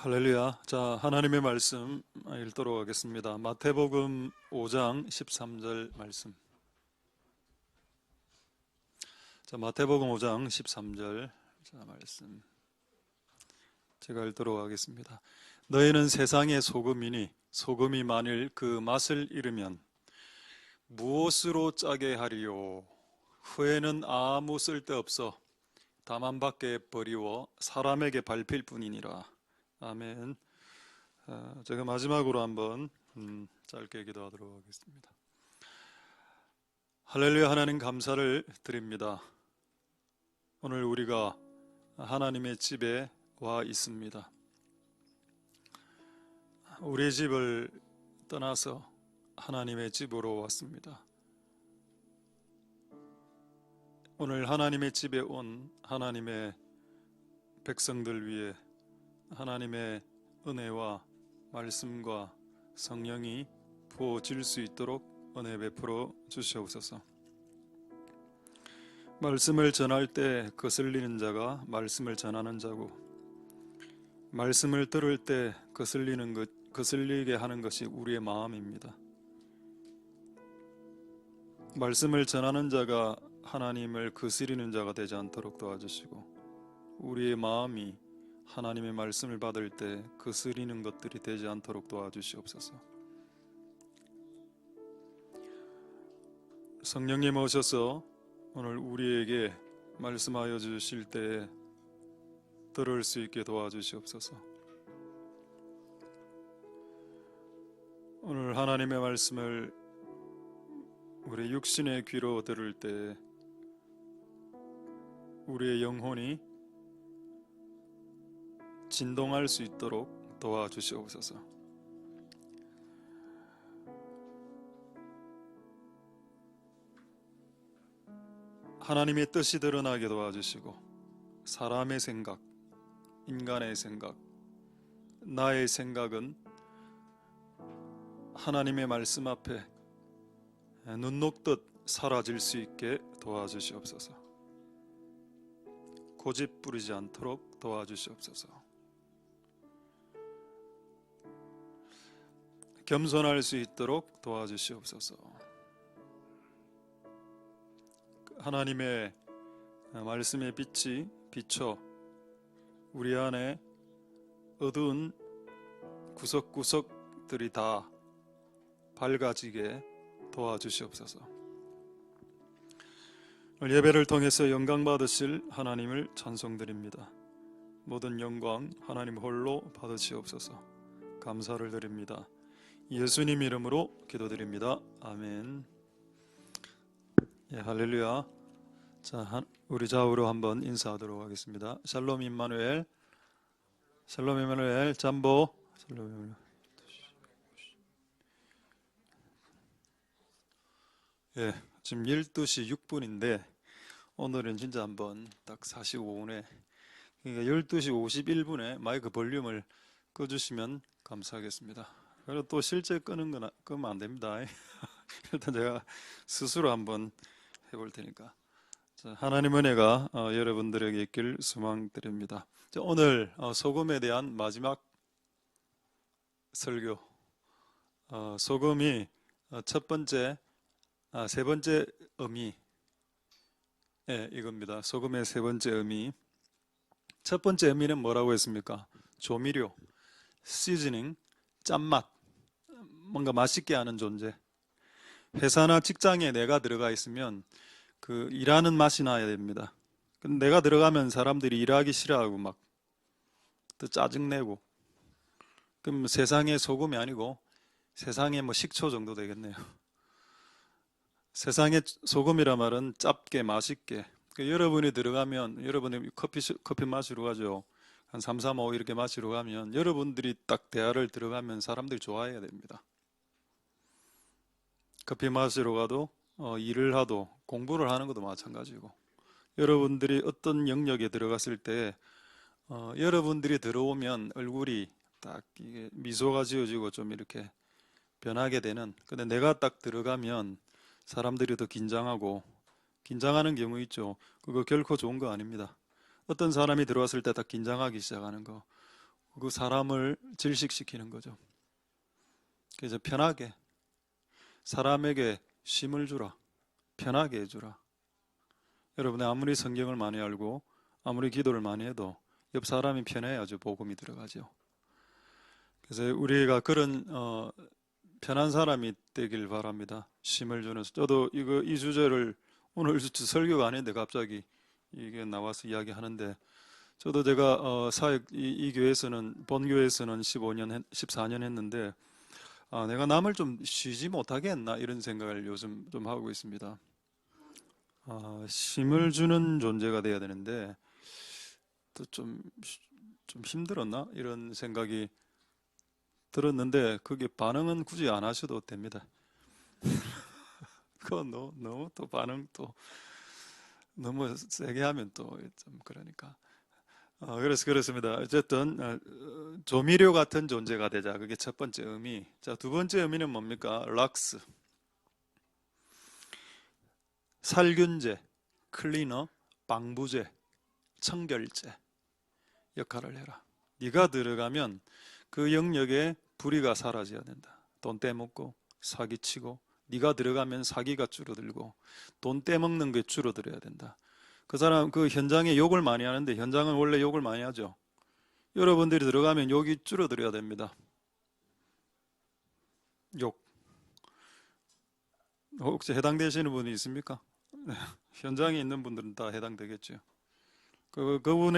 할렐루야. 자, 하나님의 말씀 읽도록 하겠습니다. 마태복음 5장 13절 말씀. 자, 마태복음 5장 13절 말씀. 제가 읽도록 하겠습니다. 너희는 세상의 소금이니 소금이 만일 그 맛을 잃으면 무엇으로 짜게 하리요? 후에는 아무 쓸데없어 다만 밖에 버리워 사람에게 밟힐 뿐이니라. 아멘. 제가 마지막으로 한번 짧게 기도하도록 하겠습니다. 할렐루야. 하나님 감사를 드립니다. 오늘 우리가 하나님의 집에 와 있습니다. 우리의 집을 떠나서 하나님의 집으로 왔습니다. 오늘 하나님의 집에 온 하나님의 백성들 위해 하나님의 은혜와 말씀과 성령이 부어질 수 있도록 은혜 베풀어 주시옵소서. 말씀을 전할 때 거슬리는 자가 말씀을 전하는 자고, 말씀을 들을 때 거슬리게 하는 것이 우리의 마음입니다. 말씀을 전하는 자가 하나님을 거스리는 자가 되지 않도록 도와주시고, 우리의 마음이 하나님의 말씀을 받을 때 거스리는 것들이 되지 않도록 도와주시옵소서. 성령님 오셔서 오늘 우리에게 말씀하여 주실 때 들을 수 있게 도와주시옵소서. 오늘 하나님의 말씀을 우리 육신의 귀로 들을 때 우리의 영혼이 진동할 수 있도록 도와주시옵소서. 하나님의 뜻이 드러나게 도와주시고, 사람의 생각, 인간의 생각, 나의 생각은 하나님의 말씀 앞에 눈 녹듯 사라질 수 있게 도와주시옵소서. 고집 부리지 않도록 도와주시옵소서. 겸손할 수 있도록 도와주시옵소서. 하나님의 말씀의 빛이 비춰 우리 안에 어두운 구석구석들이 다 밝아지게 도와주시옵소서. 오늘 예배를 통해서 영광 받으실 하나님을 찬송드립니다. 모든 영광 하나님 홀로 받으시옵소서. 감사를 드립니다. 예수님 이름으로 기도드립니다. 아멘. 예, 할렐루야. 자, 우리 좌우로 한번 인사하도록 하겠습니다. 샬롬 임마누엘, 샬롬 임마누엘, 잠보, 샬롬 임마누엘. 예, 지금 12시 6분인데 오늘은 진짜 한번 딱 45분에, 그러니까 12시 51분에 마이크 볼륨을 꺼주시면 감사하겠습니다. 그리고 또 실제 끄면 안 됩니다. 일단 제가 스스로 한번 해볼 테니까. 자, 하나님 은혜가 여러분들에게 있길 소망드립니다. 자, 오늘 소금에 대한 마지막 설교. 소금이 첫 번째, 세 번째 의미, 이겁니다. 소금의 세 번째 의미. 첫 번째 의미는 뭐라고 했습니까? 조미료, 시즈닝, 짠맛, 뭔가 맛있게 하는 존재. 회사나 직장에 내가 들어가 있으면 그 일하는 맛이 나야 됩니다. 근데 내가 들어가면 사람들이 일하기 싫어하고 막 또 짜증내고, 그럼 세상의 소금이 아니고 세상의 뭐 식초 정도 되겠네요. 세상의 소금이라 말은 짭게 맛있게. 여러분이 들어가면, 여러분이 커피 마시러 가죠. 한 3, 4, 5 이렇게 마시러 가면 여러분들이 딱 대화를 들어가면 사람들이 좋아해야 됩니다. 커피 마시러 가도 일을 하도 공부를 하는 것도 마찬가지고, 여러분들이 어떤 영역에 들어갔을 때 여러분들이 들어오면 얼굴이 딱 이게 미소가 지어지고 좀 이렇게 변하게 되는, 근데 내가 딱 들어가면 사람들이 더 긴장하는 경우 있죠. 그거 결코 좋은 거 아닙니다. 어떤 사람이 들어왔을 때 딱 긴장하기 시작하는 거, 그 사람을 질식시키는 거죠. 그래서 편하게 사람에게 쉼을 주라. 편하게 해주라. 여러분이 아무리 성경을 많이 알고 아무리 기도를 많이 해도 옆 사람이 편해야죠 복음이 들어가죠. 그래서 우리가 그런 편한 사람이 되길 바랍니다. 쉼을 주는. 저도 이 주제를 오늘 설교가 아닌데 갑자기 이게 나와서 이야기하는데, 저도 제가 사역 이 교회에서는 본교회에서는 14년 했는데 내가 남을 좀 쉬지 못하게 했나 이런 생각을 요즘 좀 하고 있습니다. 쉼을 주는 존재가 돼야 되는데 또 좀 힘들었나 이런 생각이 들었는데, 그게 반응은 굳이 안 하셔도 됩니다. 그거 너무 또 반응 또 너무 세게 하면 또 좀 그러니까. 그래서 그렇습니다. 어쨌든 조미료 같은 존재가 되자. 그게 첫 번째 의미. 자, 두 번째 의미는 뭡니까? 락스. 살균제, 클리너, 방부제, 청결제 역할을 해라. 네가 들어가면 그 영역에 불의가 사라져야 된다. 돈 떼먹고 사기치고, 네가 들어가면 사기가 줄어들고 돈 떼먹는 게 줄어들어야 된다. 그 사람 그 현장에 욕을 많이 하는데, 현장은 원래 욕을 많이 하죠. 여러분들이 들어가면 욕이 줄어들어야 됩니다. 욕. 혹시 해당되시는 분이 있습니까? 현장에 있는 분들은 다 해당되겠죠.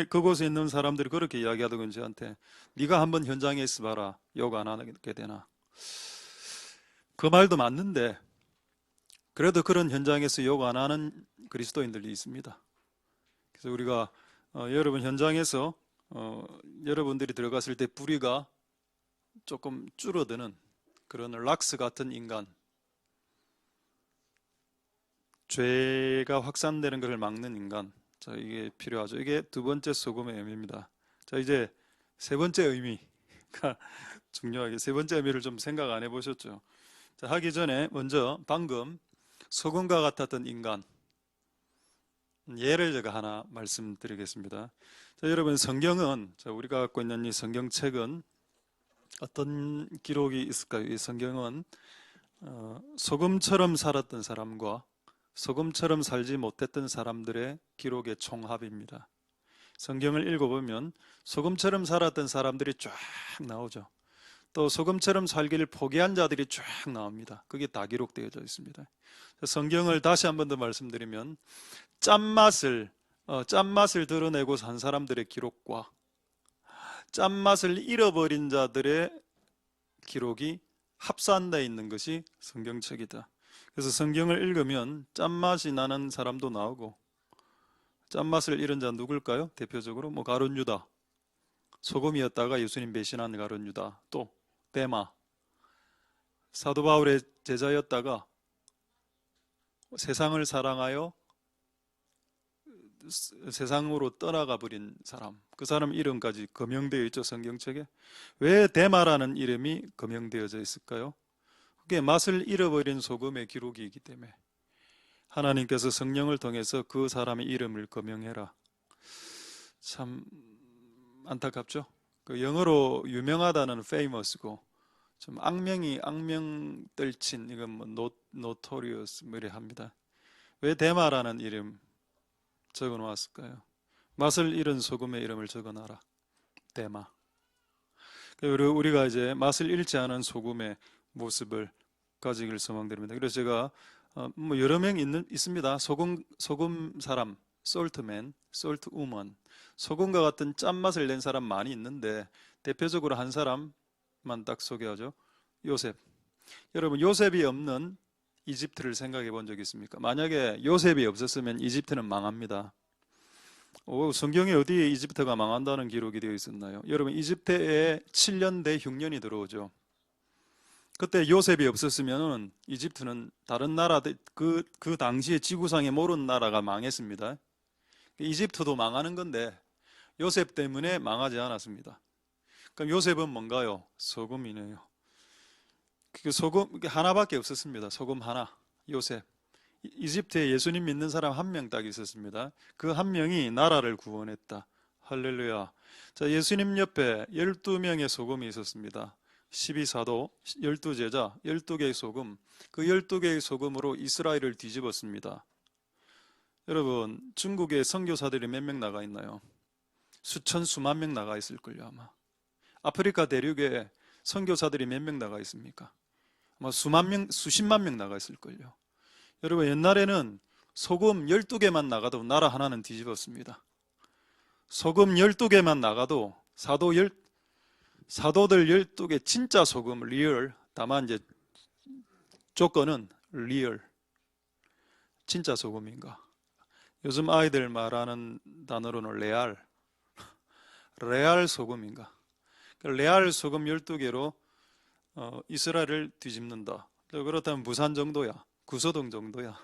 그곳에 있는 사람들이 그렇게 이야기하더군 저한테. 네가 한번 현장에 있어봐라. 욕 안 하게 되나. 그 말도 맞는데 그래도 그런 현장에서 욕 안 하는 그리스도인들이 있습니다. 그래서 우리가 여러분 현장에서 여러분들이 들어갔을 때 불의가 조금 줄어드는 그런 락스 같은 인간, 죄가 확산되는 것을 막는 인간, 자, 이게 필요하죠. 이게 두 번째 소금의 의미입니다. 자, 이제 세 번째 의미가 중요하게, 세 번째 의미를 좀 생각 안 해보셨죠? 자, 하기 전에 먼저 방금 소금과 같았던 인간 예를 제가 하나 말씀드리겠습니다. 자, 여러분 성경은, 자, 우리가 갖고 있는 이 성경책은 어떤 기록이 있을까요? 이 성경은 소금처럼 살았던 사람과 소금처럼 살지 못했던 사람들의 기록의 총합입니다. 성경을 읽어보면 소금처럼 살았던 사람들이 쫙 나오죠. 또 소금처럼 살기를 포기한 자들이 쫙 나옵니다. 그게 다 기록되어져 있습니다. 성경을 다시 한 번 더 말씀드리면 짠맛을 드러내고 산 사람들의 기록과 짠맛을 잃어버린 자들의 기록이 합산되어 있는 것이 성경책이다. 그래서 성경을 읽으면 짠맛이 나는 사람도 나오고, 짠맛을 잃은 자 누굴까요? 대표적으로 가룟 유다, 소금이었다가 예수님 배신한 가룟 유다, 또 데마, 사도 바울의 제자였다가 세상을 사랑하여 세상으로 떠나가 버린 사람, 그 사람 이름까지 거명되어 있죠. 성경책에. 왜 데마라는 이름이 거명되어져 있을까요? 그게 맛을 잃어버린 소금의 기록이기 때문에 하나님께서 성령을 통해서 그 사람의 이름을 거명해라. 참 안타깝죠. 그 영어로 유명하다는 famous고, 좀 악명 떨친, 이건 notorious 이래 합니다. 왜 데마라는 이름 적어 놓았을까요? 맛을 잃은 소금의 이름을 적어 놔라. 데마. 우리가 이제 맛을 잃지 않은 소금의 모습을 가지길 소망드립니다. 그래서 제가 여러 명 있습니다. 소금 사람, 솔트맨, 솔트우먼, 소금과 같은 짠맛을 낸 사람 많이 있는데 대표적으로 한 사람만 딱 소개하죠. 요셉. 여러분, 요셉이 없는 이집트를 생각해 본 적 있습니까? 만약에 요셉이 없었으면 이집트는 망합니다. 성경에 어디에 이집트가 망한다는 기록이 되어 있었나요? 여러분, 이집트에 7년 대흉년이 들어오죠. 그때 요셉이 없었으면 이집트는 다른 나라들, 그 당시에 지구상에 모르는 나라가 망했습니다. 이집트도 망하는 건데 요셉 때문에 망하지 않았습니다. 그럼 요셉은 뭔가요? 소금이네요. 그 소금 하나밖에 없었습니다. 소금 하나, 요셉. 이집트에 예수님 믿는 사람 한 명 딱 있었습니다. 그 한 명이 나라를 구원했다. 할렐루야. 자, 예수님 옆에 12명의 소금이 있었습니다. 12사도, 12제자, 12개의 소금. 그 12개의 소금으로 이스라엘을 뒤집었습니다. 여러분, 중국에 선교사들이 몇 명 나가 있나요? 수천, 수만 명 나가 있을걸요, 아마. 아프리카 대륙에 선교사들이 몇 명 나가 있습니까? 아마 수만 명, 수십만 명 나가 있을걸요. 여러분, 옛날에는 소금 12개만 나가도 나라 하나는 뒤집었습니다. 소금 12개만 나가도 사도들 12개 진짜 소금, 리얼. 다만 이제 조건은 리얼. 진짜 소금인가? 요즘 아이들 말하는 단어로는 레알 소금인가? 레알 소금 12개로 이스라엘을 뒤집는다. 그렇다면 부산 정도야, 구소동 정도야.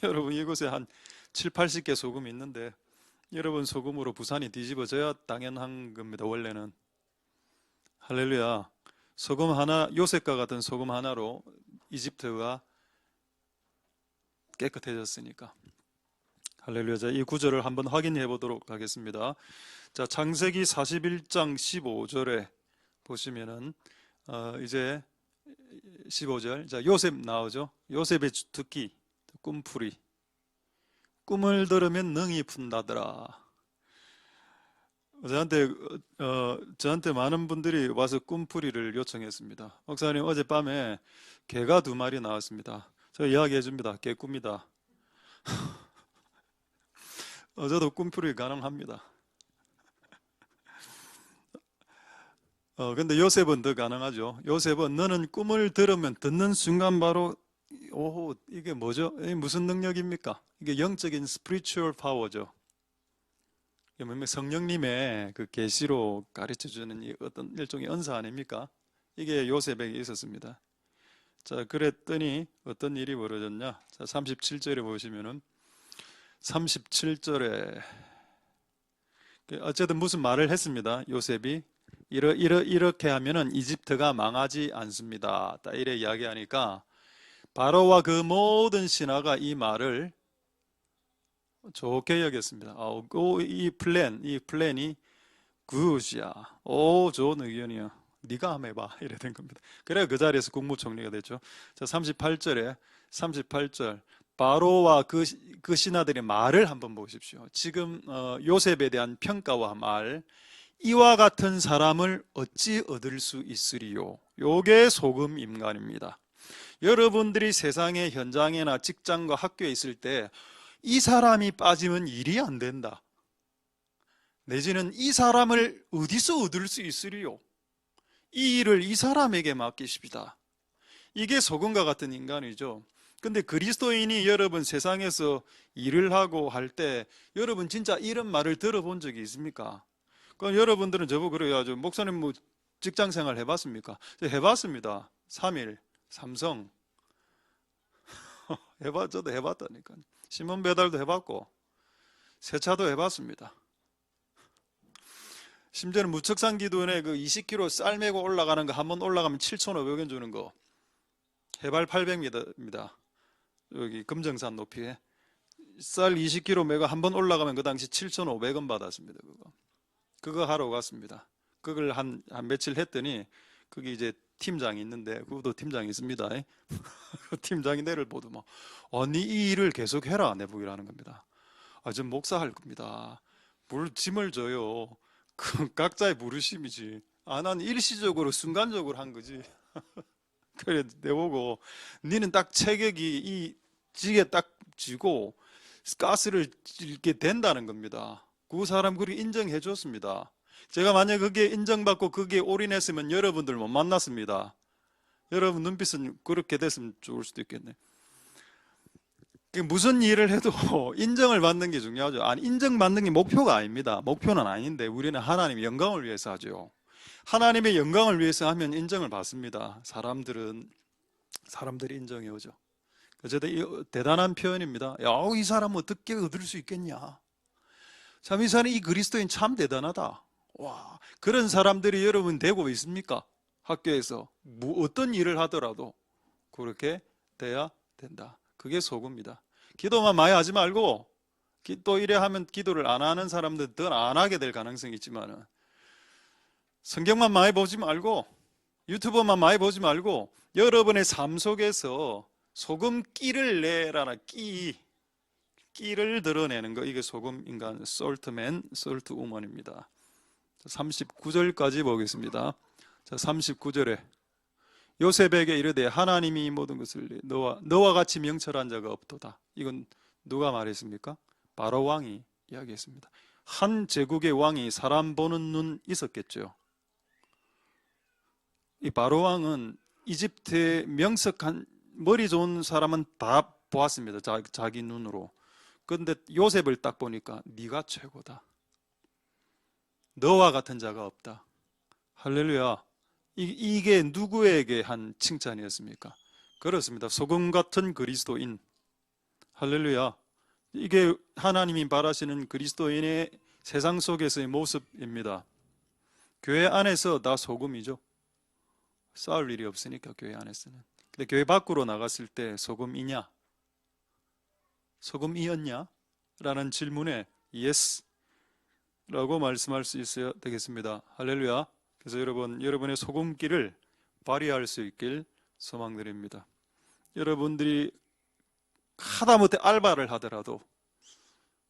여러분, 이곳에 한 7, 80개 소금이 있는데 여러분 소금으로 부산이 뒤집어져야 당연한 겁니다. 원래는. 할렐루야. 소금 하나, 요셉과 같은 소금 하나로 이집트가 깨끗해졌으니까. 할렐루야. 자, 이 구절을 한번 확인해 보도록 하겠습니다. 자, 창세기 41장 15절에 보시면은 이제 15절. 자, 요셉 나오죠. 요셉의 주특기, 꿈풀이. 꿈을 들으면 능이 푼다더라. 저한테 많은 분들이 와서 꿈풀이를 요청했습니다. 목사님, 어젯밤에 개가 2마리 나왔습니다. 저 이야기해 줍니다. 개꿈이다. 저도 꿈풀이 가능합니다. 근데 요셉은 더 가능하죠. 요셉은 너는 꿈을 들으면 듣는 순간 바로 오, 이게 뭐죠? 이게 무슨 능력입니까? 이게 영적인 spiritual power죠. 이게 뭡니까? 성령님의 그 계시로 가르쳐 주는 이 어떤 일종의 은사 아닙니까? 이게 요셉에게 있었습니다. 자, 그랬더니 어떤 일이 벌어졌냐? 자, 37절에 보시면은 37절에 어쨌든 무슨 말을 했습니다. 요셉이 이렇게 하면은 이집트가 망하지 않습니다. 딱 이래 이야기하니까 바로와 그 모든 신하가 이 말을 좋게 여겼습니다. 이 플랜이 굿이야. 좋은 의견이야. 네가 한번 해봐. 이래 된 겁니다. 그래 그 자리에서 국무총리가 됐죠. 자, 38절 바로와 그 신하들의 말을 한번 보십시오. 지금 요셉에 대한 평가와 말. 이와 같은 사람을 어찌 얻을 수 있으리요? 요게 소금 인간입니다. 여러분들이 세상의 현장이나 직장과 학교에 있을 때 이 사람이 빠지면 일이 안 된다. 내지는 이 사람을 어디서 얻을 수 있으리요? 이 일을 이 사람에게 맡기십시다. 이게 소금과 같은 인간이죠. 근데 그리스도인이 여러분 세상에서 일을 하고 할 때 여러분 진짜 이런 말을 들어본 적이 있습니까? 그럼 여러분들은 저보고 그래요. 목사님 뭐 직장 생활 해봤습니까? 해봤습니다. 3일, 삼성. 저도 해봤다니까요. 신문 배달도 해봤고 세차도 해봤습니다. 심지어는 무척산 기도원에 그 20km 쌀 메고 올라가는 거 한 번 올라가면 7,500원 주는 거 해발 800m입니다. 여기 금정산 높이에 쌀 20km 메고 한 번 올라가면 그 당시 7,500원 받았습니다. 그거 하러 갔습니다. 그걸 한 며칠 했더니 거기 이제 팀장이 있는데 그것도 팀장이 있습니다. 그 팀장이 내를 보도 막 네 이 일을 계속 해라 내보기라는 겁니다. 전 목사 할 겁니다. 짐을 져요. 그 각자의 부르심이지. 난 일시적으로 순간적으로 한 거지. 그래 내보고 니는 딱 체격이 이 지게 딱 지고 가스를 이렇게 된다는 겁니다. 그 사람 그렇게 인정해 줬습니다. 제가 만약 그게 인정받고 그게 올인했으면 여러분들 못 만났습니다. 여러분 눈빛은 그렇게 됐으면 좋을 수도 있겠네. 무슨 일을 해도 인정을 받는 게 중요하죠. 인정받는 게 목표가 아닙니다. 목표는 아닌데 우리는 하나님의 영광을 위해서 하죠. 하나님의 영광을 위해서 하면 인정을 받습니다. 사람들이 인정해 오죠. 어쨌든 대단한 표현입니다. 이 사람 어떻게 얻을 수 있겠냐. 참 이 사람 이 그리스도인 참 대단하다. 와, 그런 사람들이 여러분 되고 있습니까? 학교에서 어떤 일을 하더라도 그렇게 돼야 된다. 그게 소금입니다. 기도만 많이 하지 말고 또 이래 하면 기도를 안 하는 사람들 더 안 하게 될 가능성이 있지만은, 성경만 많이 보지 말고 유튜브만 많이 보지 말고 여러분의 삶 속에서 소금기를 내라는 끼를 드러내는 거, 이게 소금 인간, 솔트맨, 솔트우먼입니다. 39절까지 보겠습니다. 자, 39절에 요셉에게 이르되 하나님이 이 모든 것을 너와 같이 명철한 자가 없도다. 이건 누가 말했습니까? 바로 왕이 이야기했습니다. 한 제국의 왕이 사람 보는 눈 있었겠죠. 이 바로 왕은 이집트의 명석한 머리 좋은 사람은 다 보았습니다. 자기 눈으로. 그런데 요셉을 딱 보니까 네가 최고다. 너와 같은 자가 없다. 할렐루야. 이게 누구에게 한 칭찬이었습니까? 그렇습니다. 소금 같은 그리스도인. 할렐루야. 이게 하나님이 바라시는 그리스도인의 세상 속에서의 모습입니다. 교회 안에서 다 소금이죠. 싸울 일이 없으니까 교회 안에서는. 근데 교회 밖으로 나갔을 때 소금이냐? 소금이었냐? 라는 질문에 yes 라고 말씀할 수 있어야 되겠습니다. 할렐루야. 그래서 여러분의 소금기를 발휘할 수 있길 소망드립니다. 여러분들이 하다못해 알바를 하더라도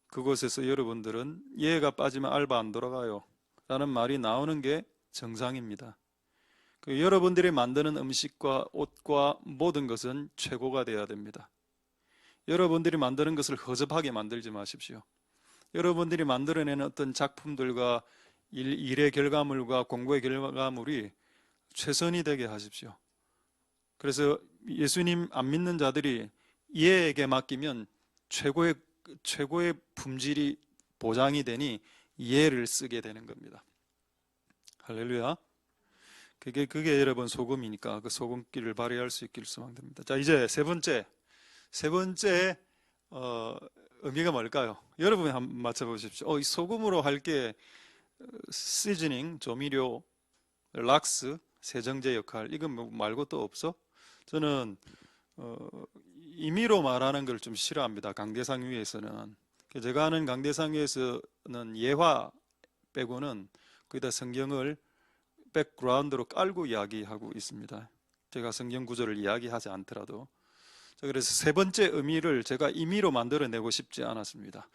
그곳에서 여러분들은 얘가 빠지면 알바 안 돌아가요 라는 말이 나오는 게 정상입니다. 여러분들이 만드는 음식과 옷과 모든 것은 최고가 되어야 됩니다. 여러분들이 만드는 것을 허접하게 만들지 마십시오. 여러분들이 만들어내는 어떤 작품들과 일의 결과물과 공부의 결과물이 최선이 되게 하십시오. 그래서 예수님 안 믿는 자들이 얘에게 맡기면 최고의 품질이 보장이 되니 얘를 쓰게 되는 겁니다. 할렐루야. 그게 여러분 소금이니까 그 소금기를 발휘할 수 있기를 소망됩니다. 자, 이제 세 번째 의미가 뭘까요? 여러분이 한번 맞춰보십시오. 이 소금으로 할 게 시즈닝, 조미료, 락스, 세정제 역할, 이건 뭐 말고 또 없어? 저는 임의로 말하는 걸 좀 싫어합니다. 강대상 위에서는. 제가 아는 강대상 위에서는 예화 빼고는 거의 다 성경을 백그라운드로 깔고 이야기하고 있습니다. 제가 성경 구절을 이야기하지 않더라도. 그래서 세 번째 의미를 제가 임의로 만들어내고 싶지 않았습니다.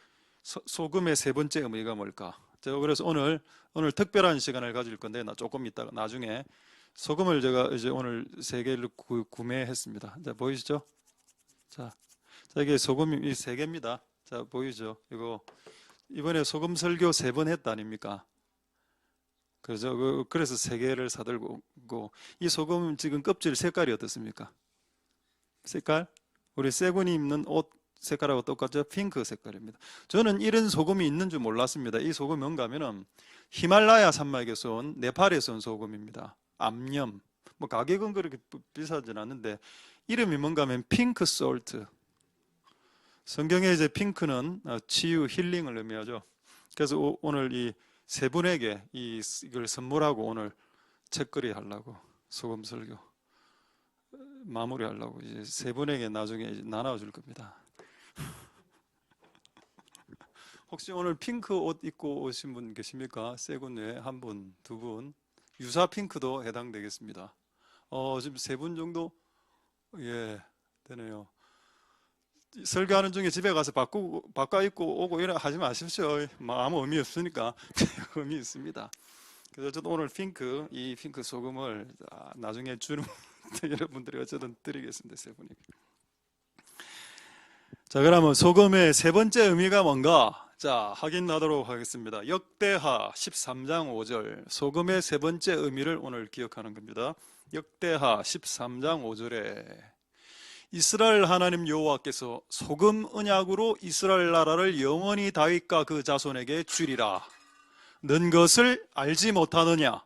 소금의 세 번째 의미가 뭘까? 제가 그래서 오늘 특별한 시간을 가질 건데 조금 이따가 나중에 소금을 제가 이제 오늘 세 개를 구매했습니다. 자, 보이시죠? 자, 이게 소금이 세 개입니다. 자, 보이죠? 이거 이번에 소금 설교 3번 했다 아닙니까? 그래서 세 개를 사들고 이 소금 지금 껍질 색깔이 어떻습니까? 색깔? 우리 세군이 입는 옷 색깔하고 똑같죠? 핑크 색깔입니다. 저는 이런 소금이 있는 줄 몰랐습니다. 이 소금이 뭔가 하면은 히말라야 산맥에서 온 네팔에서 온 소금입니다. 암염. 뭐 가격은 그렇게 비싸진 않는데 이름이 뭔가 하면 핑크 솔트. 성경에 이제 핑크는 치유, 힐링을 의미하죠. 그래서 오늘 이 세 분에게 이걸 선물하고 오늘 책거리 하려고 소금 설교 마무리하려고 이제 세 분에게 나중에 이제 나눠줄 겁니다. 혹시 오늘 핑크 옷 입고 오신 분 계십니까? 세 분 외에 한 분, 두 분. 유사 핑크도 해당되겠습니다. 지금 세 분 정도 되네요. 설교하는 중에 집에 가서 바꿔 입고 오고 이래 하지 마십시오. 아무 의미 없으니까. 의미 있습니다. 그래서 저도 오늘 이 핑크 소금을 나중에 주는 여러분들이 어쨌든 드리겠습니다. 세 분에게. 자, 그러면 소금의 세 번째 의미가 뭔가? 자, 확인하도록 하겠습니다. 역대하 13장 5절. 소금의 세 번째 의미를 오늘 기억하는 겁니다. 역대하 13장 5절에 이스라엘 하나님 여호와께서 소금 언약으로 이스라엘 나라를 영원히 다윗과 그 자손에게 주리라. 는 것을 알지 못하느냐?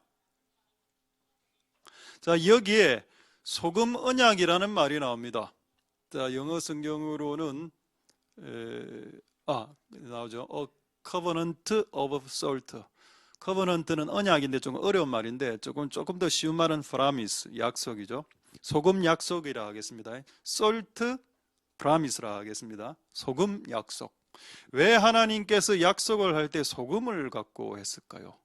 자, 여기에 소금 언약이라는 말이 나옵니다. 자, 영어 성경으로는 나오죠. Covenant of Salt. Covenant는 언약인데 좀 어려운 말인데 조금 더 쉬운 말은 promise, 약속이죠. 소금 약속이라 하겠습니다. Salt promise라 하겠습니다. 소금 약속. 왜 하나님께서 약속을 할 때 소금을 갖고 했을까요?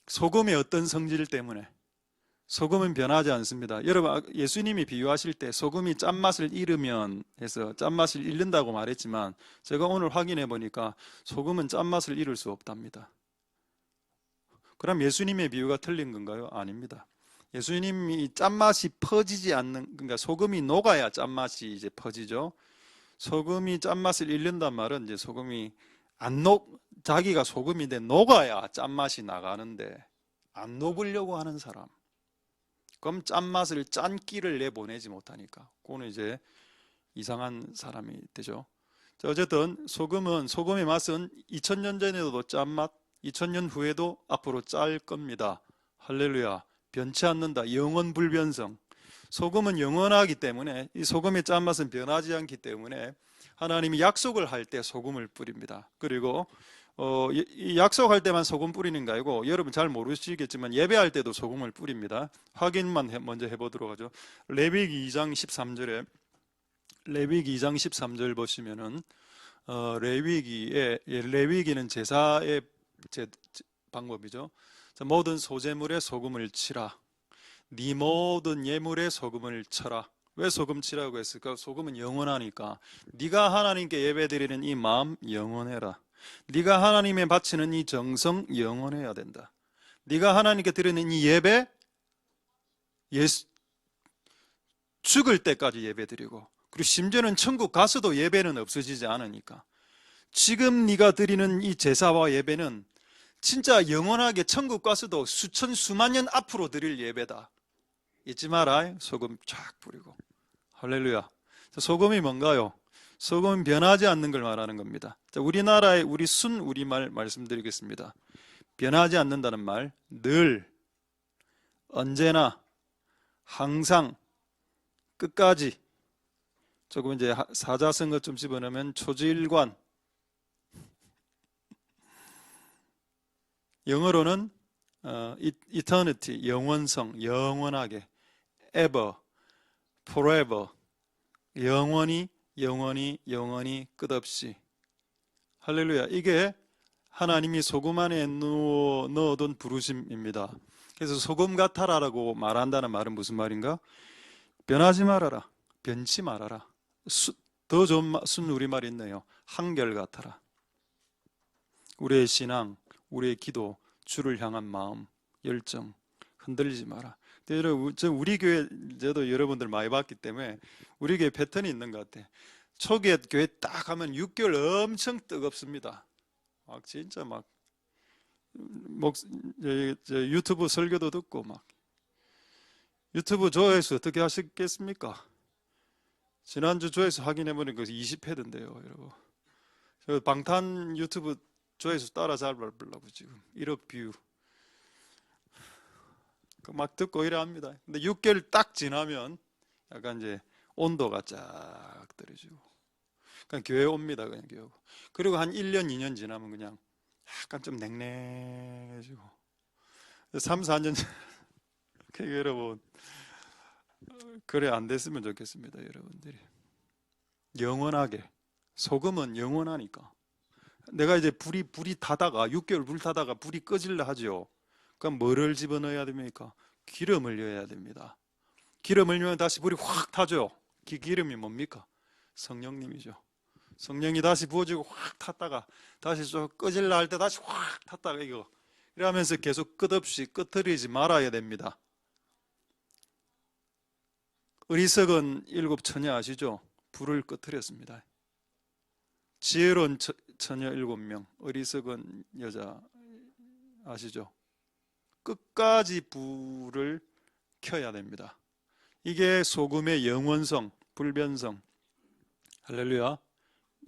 소금의 어떤 성질 때문에? 소금은 변하지 않습니다. 여러분, 예수님이 비유하실 때 소금이 짠맛을 잃으면 해서 짠맛을 잃는다고 말했지만, 제가 오늘 확인해 보니까 소금은 짠맛을 잃을 수 없답니다. 그럼 예수님의 비유가 틀린 건가요? 아닙니다. 예수님이 짠맛이 퍼지지 않는, 그러니까 소금이 녹아야 짠맛이 이제 퍼지죠. 소금이 짠맛을 잃는단 말은 이제 소금이 자기가 소금인데 녹아야 짠맛이 나가는데 안 녹으려고 하는 사람. 그럼 짠맛을 짠기를 내보내지 못하니까 그거는 이제 이상한 사람이 되죠. 자, 어쨌든 소금의 맛은 2000년 전에도 짠맛, 2000년 후에도 앞으로 짤 겁니다. 할렐루야. 변치 않는다. 영원 불변성. 소금은 영원하기 때문에, 이 소금의 짠맛은 변하지 않기 때문에 하나님이 약속을 할 때 소금을 뿌립니다. 그리고 이 약속할 때만 소금 뿌리는 게 아니고, 여러분 잘 모르시겠지만 예배할 때도 소금을 뿌립니다. 확인만 먼저 해보도록 하죠. 레위기 2장 13절에 레위기 2장 13절 보시면은 레위기는 제사의 방법이죠. 자, 모든 소제물에 소금을 치라. 네 모든 예물에 소금을 쳐라. 왜 소금 치라고 했을까? 소금은 영원하니까. 네가 하나님께 예배드리는 이 마음 영원해라. 네가 하나님에 바치는 이 정성 영원해야 된다. 네가 하나님께 드리는 이 예배, 죽을 때까지 예배드리고, 그리고 심지어는 천국 가서도 예배는 없어지지 않으니까, 지금 네가 드리는 이 제사와 예배는 진짜 영원하게 천국 가서도 수천 수만 년 앞으로 드릴 예배다. 잊지 마라. 소금 쫙 뿌리고. 할렐루야. 소금이 뭔가요? 소금은 변하지 않는 걸 말하는 겁니다. 자, 우리나라의 우리말 말씀드리겠습니다. 변하지 않는다는 말, 늘, 언제나, 항상, 끝까지. 조금 이제 사자성어 좀 집어넣으면 초지일관. 영어로는 eternity, 영원성, 영원하게, ever, forever, 영원히, 영원히, 영원히 끝없이. 할렐루야. 이게 하나님이 소금 안에 넣어둔 부르심입니다. 그래서 소금 같아라라고 말한다는 말은 무슨 말인가? 변하지 말아라. 변치 말아라. 더 좋은 순 우리말이 있네요. 한결 같아라. 우리의 신앙, 우리의 기도, 주를 향한 마음, 열정 흔들리지 마라. 우리 교회, 저도 여러분들 많이 봤기 때문에 우리 교회 패턴이 있는 것 같아. 초기에 교회 딱 하면 6개월 엄청 뜨겁습니다. 막 진짜 막 유튜브 설교도 듣고 막. 유튜브 조회수 어떻게 하시겠습니까? 지난주 조회수 확인해 보니까 20회던데요, 여러분. 저 방탄 유튜브 조회수 따라잡으려고 지금 1억 뷰. 막 듣고 이래 합니다. 근데 6개월 딱 지나면 약간 이제 온도가 쫙 떨어지고. 그냥 교회 옵니다, 그냥 교회 오고. 그리고 한 1년, 2년 지나면 그냥 약간 좀 냉랭해지고. 3, 4년, 여러분. 그래 안 됐으면 좋겠습니다, 여러분들이. 영원하게. 소금은 영원하니까. 내가 이제 불이 타다가 6개월 불 타다가 불이 꺼질라 하죠. 그럼 뭐를 집어넣어야 됩니까? 기름을 넣어야 됩니다. 기름을 넣으면 다시 불이 확 타죠. 기름이 뭡니까? 성령님이죠. 성령이 다시 부어지고 확 탔다가 다시 좀 꺼질라 할 때 다시 확 탔다가 이거 이러면서 계속 끝없이 끄트리지 말아야 됩니다. 어리석은 7 처녀 아시죠? 불을 끄트렸습니다. 지혜로운 처녀 7명, 어리석은 여자 아시죠? 끝까지 불을 켜야 됩니다. 이게 소금의 영원성, 불변성. 할렐루야.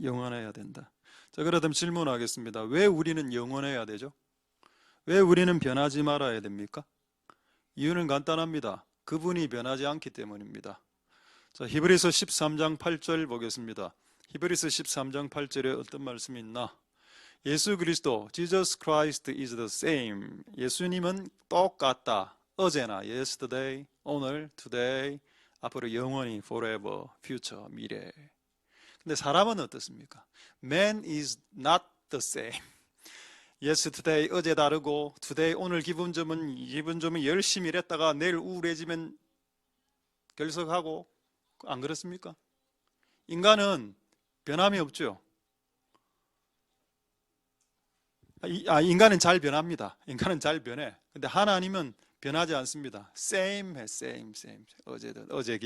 영원해야 된다. 자, 그렇다면 질문하겠습니다. 왜 우리는 영원해야 되죠? 왜 우리는 변하지 말아야 됩니까? 이유는 간단합니다. 그분이 변하지 않기 때문입니다. 자, 히브리서 13장 8절 보겠습니다. 히브리서 13장 8절에 어떤 말씀이 있나? 예수 그리스도, Jesus Christ is the same. 예수님은 똑같다. 어제나, yesterday, 오늘, today, 앞으로 영원히, forever, future, 미래. 근데 사람은 어떻습니까? Man is not the same. Yesterday, 어제 다르고, today, 오늘 기분 좋으면 열심히 일했다가 내일 우울해지면 결석하고, 안 그렇습니까? 인간은 변함이 없죠. 인간은 잘 변합니다. 인간은 잘 변해. 근데 하나님은 변하지 않습니다. same. 어제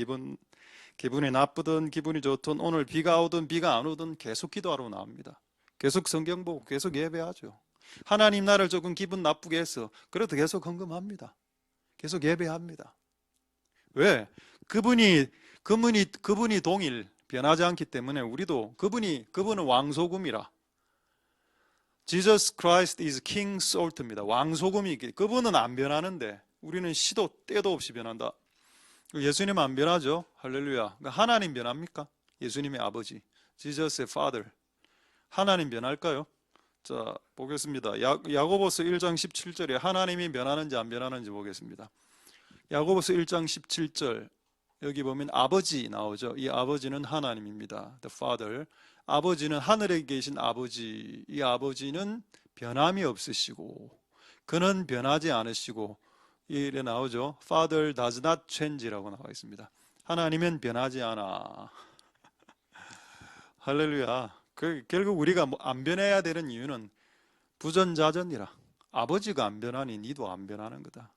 기분이 나쁘든 기분이 좋든 오늘 비가 오든 비가 안 오든 계속 기도하러 나옵니다. 계속 성경 보고 계속 예배하죠. 하나님 나를 조금 기분 나쁘게 했어. 그래도 계속 헌금합니다. 계속 예배합니다. 왜? 그분이 동일 변하지 않기 때문에 우리도 그분은 왕소금이라. Jesus Christ is King Salt입니다. 왕소금이 그분은 안 변하는데 우리는 시도 때도 없이 변한다. 예수님 안 변하죠. 할렐루야. 하나님 변합니까? 예수님의 아버지 Jesus Father. 하나님 변할까요? 자, 보겠습니다. 야고보서 1장 17절에 하나님이 변하는지 안 변하는지 보겠습니다. 야고보서 1장 17절 여기 보면 아버지 나오죠. 이 아버지는 하나님입니다. The Father. 아버지는 하늘에 계신 아버지. 이 아버지는 변함이 없으시고 그는 변하지 않으시고 이래 나오죠. Father does not change라고 나와 있습니다. 하나님은 변하지 않아. 할렐루야. 결국 우리가 안 변해야 되는 이유는 부전자전이라. 아버지가 안 변하니 니도 안 변하는 거다.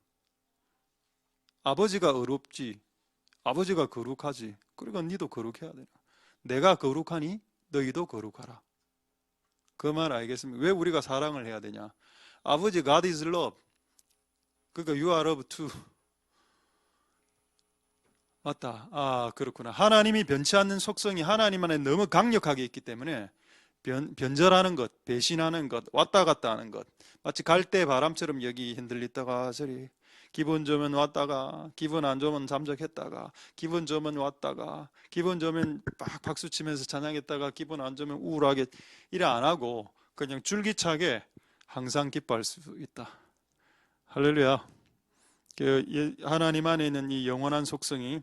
아버지가 의롭지. 아버지가 거룩하지. 그러니까 니도 거룩해야 되나. 내가 거룩하니 너희도 거룩하라. 그 말 알겠습니까? 왜 우리가 사랑을 해야 되냐? 아버지 God is love. 그러니까 you are love too. 맞다. 그렇구나. 하나님이 변치 않는 속성이 하나님 안에 너무 강력하게 있기 때문에 변절하는 것, 배신하는 것, 왔다 갔다 하는 것, 마치 갈대 바람처럼 여기 흔들리다가 저리, 기분 좋으면 왔다가, 기분 안 좋으면 잠적했다가, 기분 좋으면 왔다가, 기분 좋으면 막 박수 치면서 찬양했다가, 기분 안 좋으면 우울하게 이래 안 하고 그냥 줄기차게 항상 기뻐할 수 있다. 할렐루야. 하나님 안에 있는 이 영원한 속성이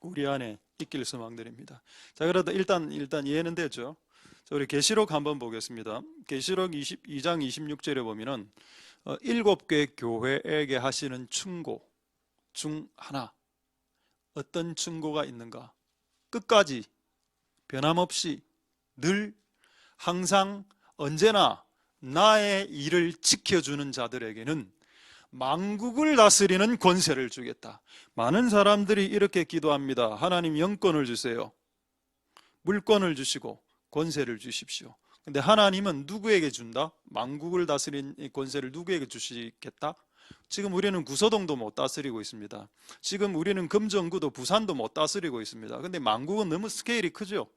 우리 안에 있길 소망드립니다. 자, 그러다 일단 이해는 되죠. 자, 우리 계시록 한번 보겠습니다. 계시록 22장 26절에 보면은 7개 교회에게 하시는 충고 중 하나. 어떤 충고가 있는가? 끝까지 변함없이 늘 항상 언제나 나의 일을 지켜주는 자들에게는 만국을 다스리는 권세를 주겠다. 많은 사람들이 이렇게 기도합니다. 하나님 영권을 주세요. 물권을 주시고 권세를 주십시오. 근데 하나님은 누구에게 준다? 만국을 다스린 권세를 누구에게 주시겠다? 지금 우리는 구서동도 못 다스리고 있습니다. 지금 우리는 금정구도 부산도 못 다스리고 있습니다. 근데 만국은 너무 스케일이 크죠?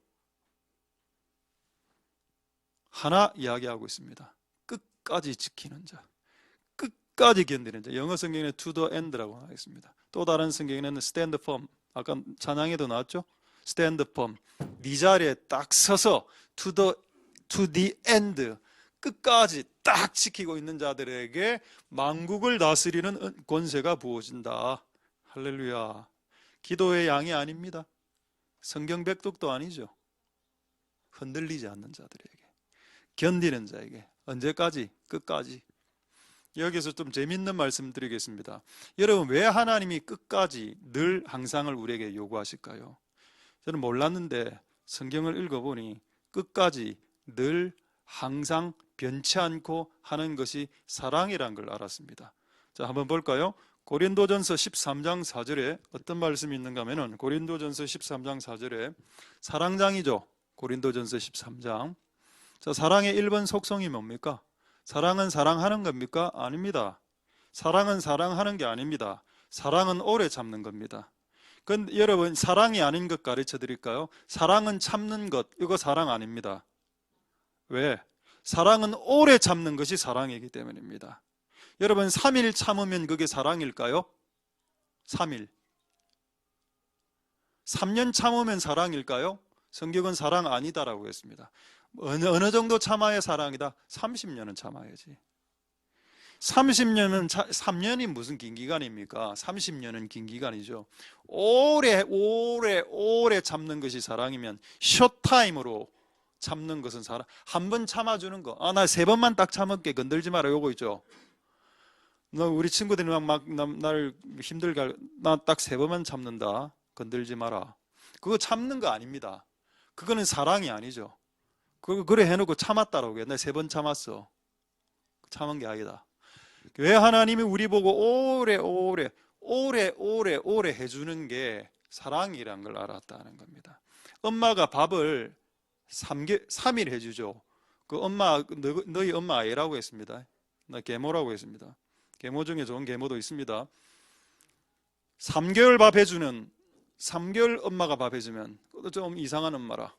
하나 이야기하고 있습니다. 끝까지 지키는 자. 끝까지 견디는 자. 영어 성경에는 to the end라고 나와 있습니다. 또 다른 성경에는 stand firm. 아까 찬양에도 나왔죠? stand firm. 네 자리에 딱 서서 to the end. 끝까지 딱 지키고 있는 자들에게 만국을 다스리는 권세가 부어진다. 할렐루야. 기도의 양이 아닙니다. 성경 백독도 아니죠. 흔들리지 않는 자들에게, 견디는 자에게. 언제까지? 끝까지. 여기서 좀 재밌는 말씀 드리겠습니다. 여러분, 왜 하나님이 끝까지 늘 항상을 우리에게 요구하실까요? 저는 몰랐는데 성경을 읽어보니 끝까지 늘 항상 변치 않고 하는 것이 사랑이란 걸 알았습니다. 자, 한번 볼까요? 고린도전서 13장 4절에 어떤 말씀이 있는가 하면은 고린도전서 13장 4절에 사랑장이죠. 고린도전서 13장. 자, 사랑의 1번 속성이 뭡니까? 사랑은 사랑하는 겁니까? 아닙니다. 사랑은 사랑하는 게 아닙니다. 사랑은 오래 참는 겁니다. 근데 여러분, 사랑이 아닌 것 가르쳐 드릴까요? 사랑은 참는 것, 이거 사랑 아닙니다. 왜? 사랑은 오래 참는 것이 사랑이기 때문입니다. 여러분, 3일 참으면 그게 사랑일까요? 3일. 3년 참으면 사랑일까요? 성경은 사랑 아니다라고 했습니다. 어느 정도 참아야 사랑이다? 30년은 참아야지. 30년은 3년이 무슨 긴 기간입니까? 30년은 긴 기간이죠. 오래 참는 것이 사랑이면 숏타임으로 참는 것은 사랑. 한 번 참아주는 거. 나 3번만 딱 참을게. 건들지 마라. 요거 있죠. 너 우리 친구들이 나를 힘들게 나 딱 3번만 참는다. 건들지 마라. 그거 참는 거 아닙니다. 그거는 사랑이 아니죠. 그래 해놓고 참았다라고 해. 나 3번 참았어. 참은 게 아니다. 왜 하나님이 우리 보고 오래 해주는 게 사랑이란 걸 알았다는 겁니다. 엄마가 밥을 3일 해주죠. 그 엄마, 너희 엄마 아이라고 했습니다. 나 계모라고 했습니다. 계모 중에 좋은 계모도 있습니다. 3개월 밥 해주는, 3개월 엄마가 밥 해주면 좀 이상한 엄마라.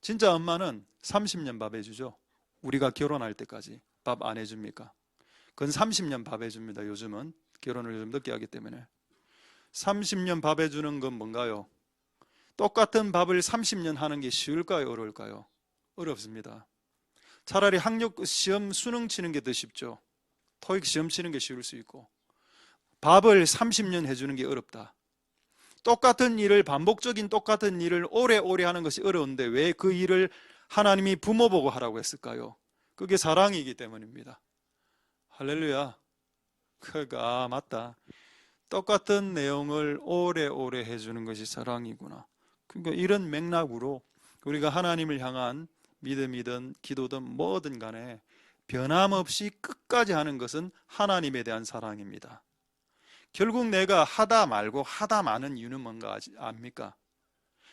진짜 엄마는 30년 밥 해주죠. 우리가 결혼할 때까지 밥 안 해줍니까? 그건 30년 밥 해줍니다. 요즘은 결혼을 좀 늦게 하기 때문에 30년 밥 해주는 건 뭔가요? 똑같은 밥을 30년 하는 게 쉬울까요? 어려울까요? 어렵습니다. 차라리 학력 시험 수능 치는 게 더 쉽죠. 토익 시험 치는 게 쉬울 수 있고 밥을 30년 해주는 게 어렵다. 똑같은 일을 반복적인 똑같은 일을 오래 하는 것이 어려운데 왜 그 일을 하나님이 부모 보고 하라고 했을까요? 그게 사랑이기 때문입니다. 할렐루야. 그가 맞다. 똑같은 내용을 오래 해주는 것이 사랑이구나. 그러니까 이런 맥락으로 우리가 하나님을 향한 믿음이든 기도든 뭐든 간에 변함없이 끝까지 하는 것은 하나님에 대한 사랑입니다. 결국 내가 하다 말고 하다 마는 이유는 뭔가 압니까?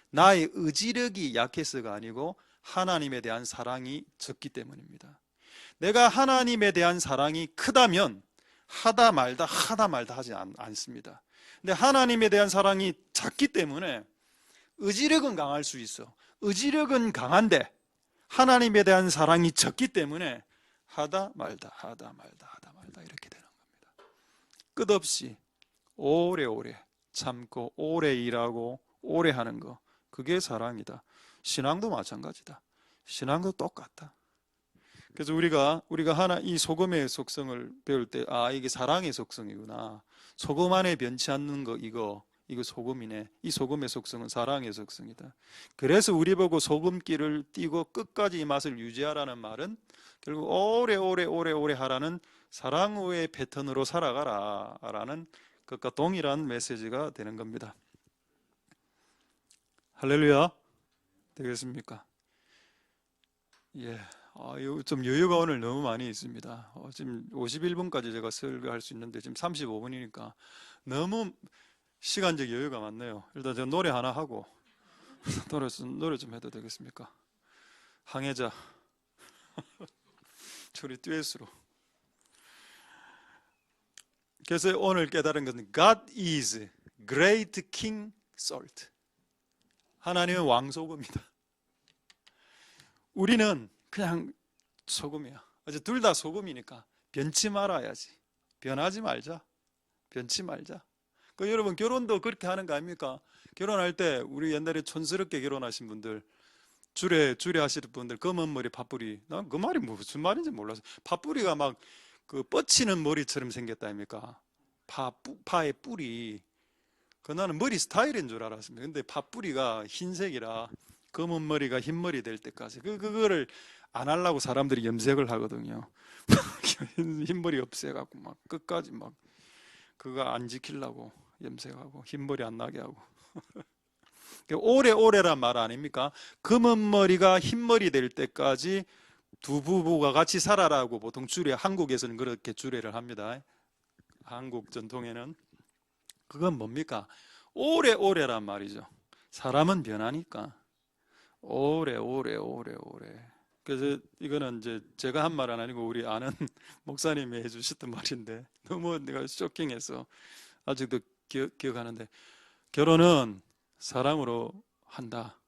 나의 의지력이 약해서가 아니고 하나님에 대한 사랑이 적기 때문입니다. 내가 하나님에 대한 사랑이 크다면 하다 말다 하지 않습니다. 근데 하나님에 대한 사랑이 작기 때문에 의지력은 강할 수 있어. 의지력은 강한데 하나님에 대한 사랑이 적기 때문에 하다 말다 이렇게 되는 겁니다. 끝없이 오래 참고 오래 일하고 오래 하는 거, 그게 사랑이다. 신앙도 마찬가지다. 신앙도 똑같다. 그래서 우리가 이 소금의 속성을 배울 때 이게 사랑의 속성이구나. 소금 안에 변치 않는 거 이거 소금이네. 이 소금의 속성은 사랑의 속성이다. 그래서 우리 보고 소금기를 띄고 끝까지 이 맛을 유지하라는 말은 결국 오래 하라는 사랑의 패턴으로 살아가라 라는 것과 동일한 메시지가 되는 겁니다. 할렐루야. 되겠습니까? 예. 좀 여유가 오늘 너무 많이 있습니다. 지금 51분까지 제가 설교할 수 있는데 지금 35분이니까 너무 시간적 여유가 많네요. 일단 제가 노래 하나 하고 노래 좀 해도 되겠습니까? 항해자 우리 듀엣으로. 그래서 오늘 깨달은 것은 God is great king salt. 하나님은 왕소금이다. 우리는 그냥 소금이야. 어제 둘 다 소금이니까 변치 말아야지. 변하지 말자. 변치 말자. 여러분 결혼도 그렇게 하는 거 아닙니까? 결혼할 때 우리 옛날에 촌스럽게 결혼하신 분들, 주례 하시는 분들 검은 머리 팥뿌리. 난 그 말이 무슨 말인지 몰라서 팥뿌리가 막 그 뻗치는 머리처럼 생겼다 아닙니까? 파의 뿌리. 나는 머리 스타일인 줄 알았습니다. 근데 팥뿌리가 흰색이라 검은 머리가 흰 머리 될 때까지 그거를 안 하려고 사람들이 염색을 하거든요. 흰 머리 없애갖고 막 끝까지 막 그거 안 지키려고 염색하고 흰 머리 안 나게 하고. 오래란 말 아닙니까? 검은 머리가 흰 머리 될 때까지 두 부부가 같이 살아라고 보통 한국에서는 그렇게 주례를 합니다. 한국 전통에는. 그건 뭡니까? 오래란 말이죠. 사람은 변하니까 오래. 그래서 이거는 이제 제가 한 말은 아니고 우리 아는 목사님이 해주셨던 말인데 너무 내가 쇼킹해서 아직도 기억하는데, 결혼은 사랑으로 한다.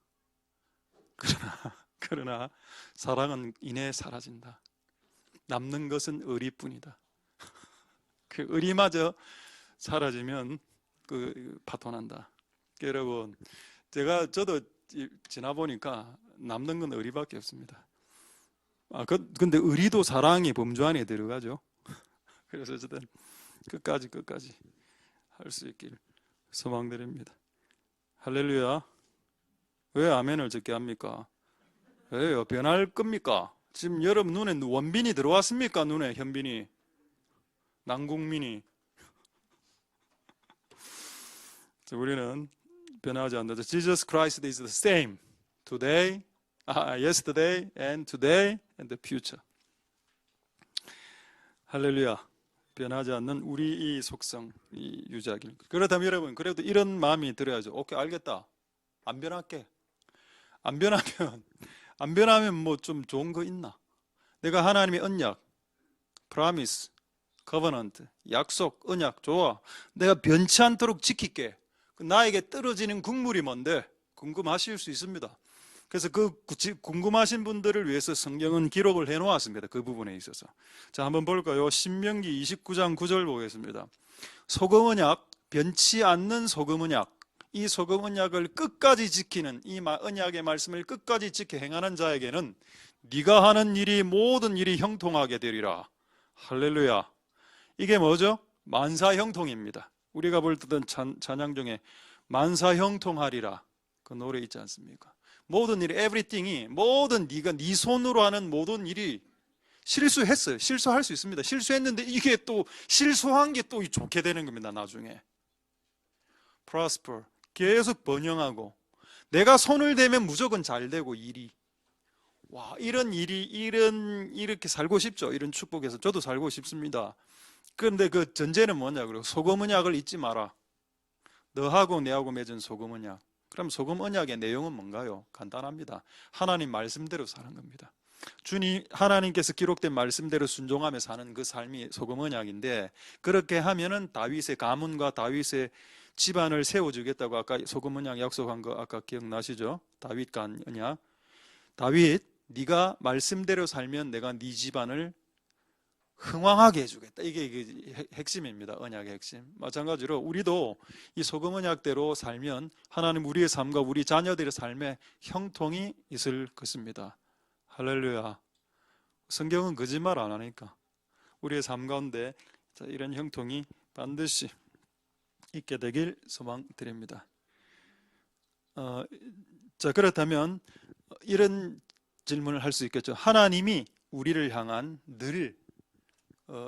그러나 사랑은 이내 사라진다. 남는 것은 의리뿐이다. 그 의리마저 사라지면 파토난다. 여러분, 저도 지나 보니까 남는 건 의리밖에 없습니다. 근데 의리도 사랑의 범주 안에 들어가죠. 그래서 어쨌든 끝까지 할 수 있길 소망드립니다. 할렐루야. 왜 아멘을 적게 합니까? 왜요? 변할 겁니까? 지금 여러분 눈에 원빈이 들어왔습니까? 눈에 현빈이, 남국민이. 우리는 변하지 않는다. Jesus Christ is the same today, yesterday and today and the future. 할렐루야. 변하지 않는 우리 이 속성, 이 유지하길. 그렇다면 여러분, 그래도 이런 마음이 들어야죠. 오케이, 알겠다. 안 변할게. 안 변하면 뭐 좀 좋은 거 있나? 내가 하나님의 언약, promise, covenant, 약속, 언약, 좋아. 내가 변치 않도록 지킬게. 나에게 떨어지는 국물이 뭔데? 궁금하실 수 있습니다. 그래서 그 궁금하신 분들을 위해서 성경은 기록을 해 놓았습니다. 그 부분에 있어서. 자, 한번 볼까요? 신명기 29장 9절 보겠습니다. 소금 언약, 변치 않는 소금 언약. 이 소금 언약을 끝까지 지키는, 이 언약의 말씀을 끝까지 지켜 행하는 자에게는 네가 하는 일이 모든 일이 형통하게 되리라. 할렐루야. 이게 뭐죠? 만사형통입니다. 우리가 볼 때는 찬양 중에 만사형통하리라, 그 노래 있지 않습니까? 모든 일이, everything이, 모든 네가 네 손으로 하는 모든 일이, 실수했어요. 실수할 수 있습니다. 실수했는데 이게 또 실수한 게 또 좋게 되는 겁니다. 나중에 prosper, 계속 번영하고, 내가 손을 대면 무조건 잘 되고, 일이, 와, 이런 일이, 이렇게 살고 싶죠. 이런 축복에서 저도 살고 싶습니다. 그런데 그 전제는 뭐냐? 그리고 소금 언약을 잊지 마라. 너하고 내하고 맺은 소금 언약. 그럼 소금 언약의 내용은 뭔가요? 간단합니다. 하나님 말씀대로 사는 겁니다. 하나님께서 기록된 말씀대로 순종하며 사는 그 삶이 소금 언약인데, 그렇게 하면은 다윗의 가문과 다윗의 집안을 세워주겠다고 아까 소금 언약 약속한 거 아까 기억나시죠? 다윗 간 언약. 다윗, 네가 말씀대로 살면 내가 네 집안을 흥왕하게 해주겠다. 이게 핵심입니다. 언약의 핵심. 마찬가지로 우리도 이 소금 언약대로 살면 하나님 우리의 삶과 우리 자녀들의 삶에 형통이 있을 것입니다. 할렐루야. 성경은 거짓말 안 하니까 우리의 삶 가운데 이런 형통이 반드시 있게 되길 소망드립니다. 자, 그렇다면 이런 질문을 할 수 있겠죠. 하나님이 우리를 향한 늘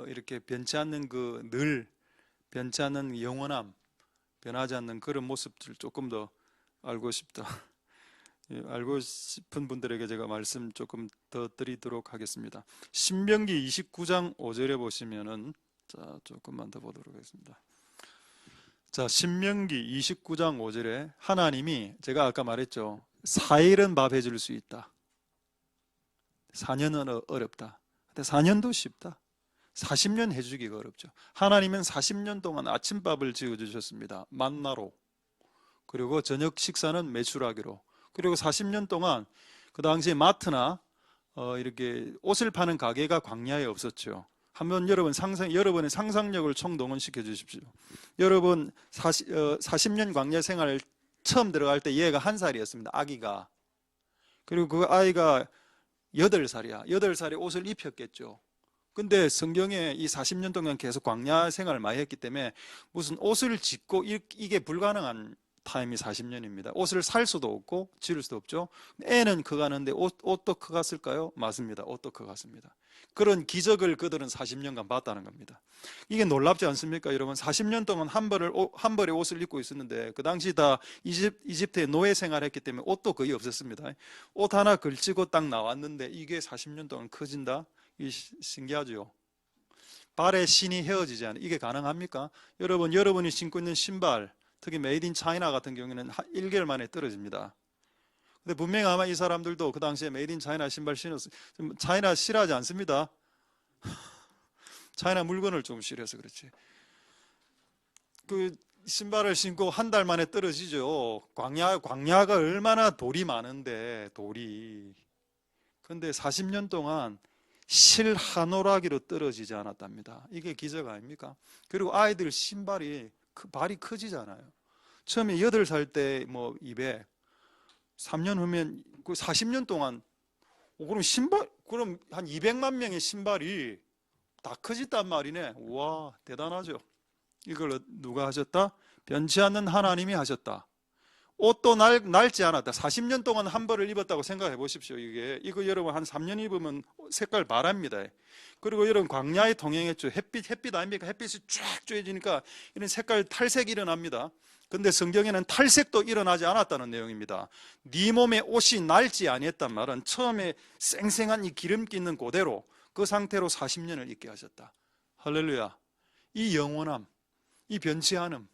이렇게 변치 않는 늘 변치 않는 영원함, 변하지 않는 그런 모습들 조금 더 알고 싶다. 알고 싶은 분들에게 제가 말씀 조금 더 드리도록 하겠습니다. 신명기 29장 5절에 보시면은, 자, 조금만 더 보도록 하겠습니다. 자, 신명기 29장 5절에 하나님이, 제가 아까 말했죠. 4일은 밥 해줄 수 있다. 4년은 어렵다. 근데 4년도 쉽다. 40년 해주기가 어렵죠. 하나님은 40년 동안 아침밥을 지어주셨습니다. 만나로. 그리고 저녁 식사는 메추라기로. 그리고 40년 동안 그 당시에 마트나 이렇게 옷을 파는 가게가 광야에 없었죠. 한번 여러분의 상상력을 총동원시켜 주십시오. 여러분 40년 광야 생활 처음 들어갈 때 얘가 1살이었습니다. 아기가. 그리고 그 아이가 8살이야. 8살에 옷을 입혔겠죠. 근데 성경에 이 40년 동안 계속 광야 생활을 많이 했기 때문에 무슨 옷을 짓고 이게 불가능한 타임이 40년입니다. 옷을 살 수도 없고 지을 수도 없죠. 애는 커가는데 옷도 커갔을까요? 맞습니다. 옷도 커갔습니다. 그런 기적을 그들은 40년간 봤다는 겁니다. 이게 놀랍지 않습니까? 여러분, 40년 동안 한 벌의 옷을 입고 있었는데 그 당시 다 이집트에 노예 생활했기 때문에 옷도 거의 없었습니다. 옷 하나 걸치고 딱 나왔는데 이게 40년 동안 커진다? 이 신기하죠. 발의 신이 헤어지지 않아요. 이게 가능합니까? 여러분이 신고 있는 신발, 특히 메이드 인 차이나 같은 경우에는 1개월 만에 떨어집니다. 근데 분명히 아마 이 사람들도 그 당시에 메이드 인 차이나 신발 신었어요. 차이나 싫어하지 않습니다. 차이나 물건을 좀 싫어해서 그렇지. 그 신발을 신고 한 달 만에 떨어지죠. 광야가 얼마나 돌이 많은데, 돌이. 근데 40년 동안 실 한 오라기로 떨어지지 않았답니다. 이게 기적 아닙니까? 그리고 아이들 신발이 발이 커지잖아요. 처음에 8살 때 뭐 200, 3년 후면 그 40년 동안 그럼 신발 그럼 한 200만 명의 신발이 다 커졌단 말이네. 와, 대단하죠. 이걸 누가 하셨다? 변치 않는 하나님이 하셨다. 옷도 낡지 않았다. 40년 동안 한 벌을 입었다고 생각해 보십시오. 이거 여러분 한 3년 입으면 색깔 바랍니다. 그리고 여러분 광야에 동행했죠. 햇빛 아닙니까? 햇빛이 쫙 쬐지니까 이런 색깔 탈색이 일어납니다. 근데 성경에는 탈색도 일어나지 않았다는 내용입니다. 네 몸에 옷이 낡지 아니했단 말은 처음에 쌩쌩한 이 기름기 있는 그대로 그 상태로 40년을 있게 하셨다. 할렐루야. 이 영원함, 이 변치 않음,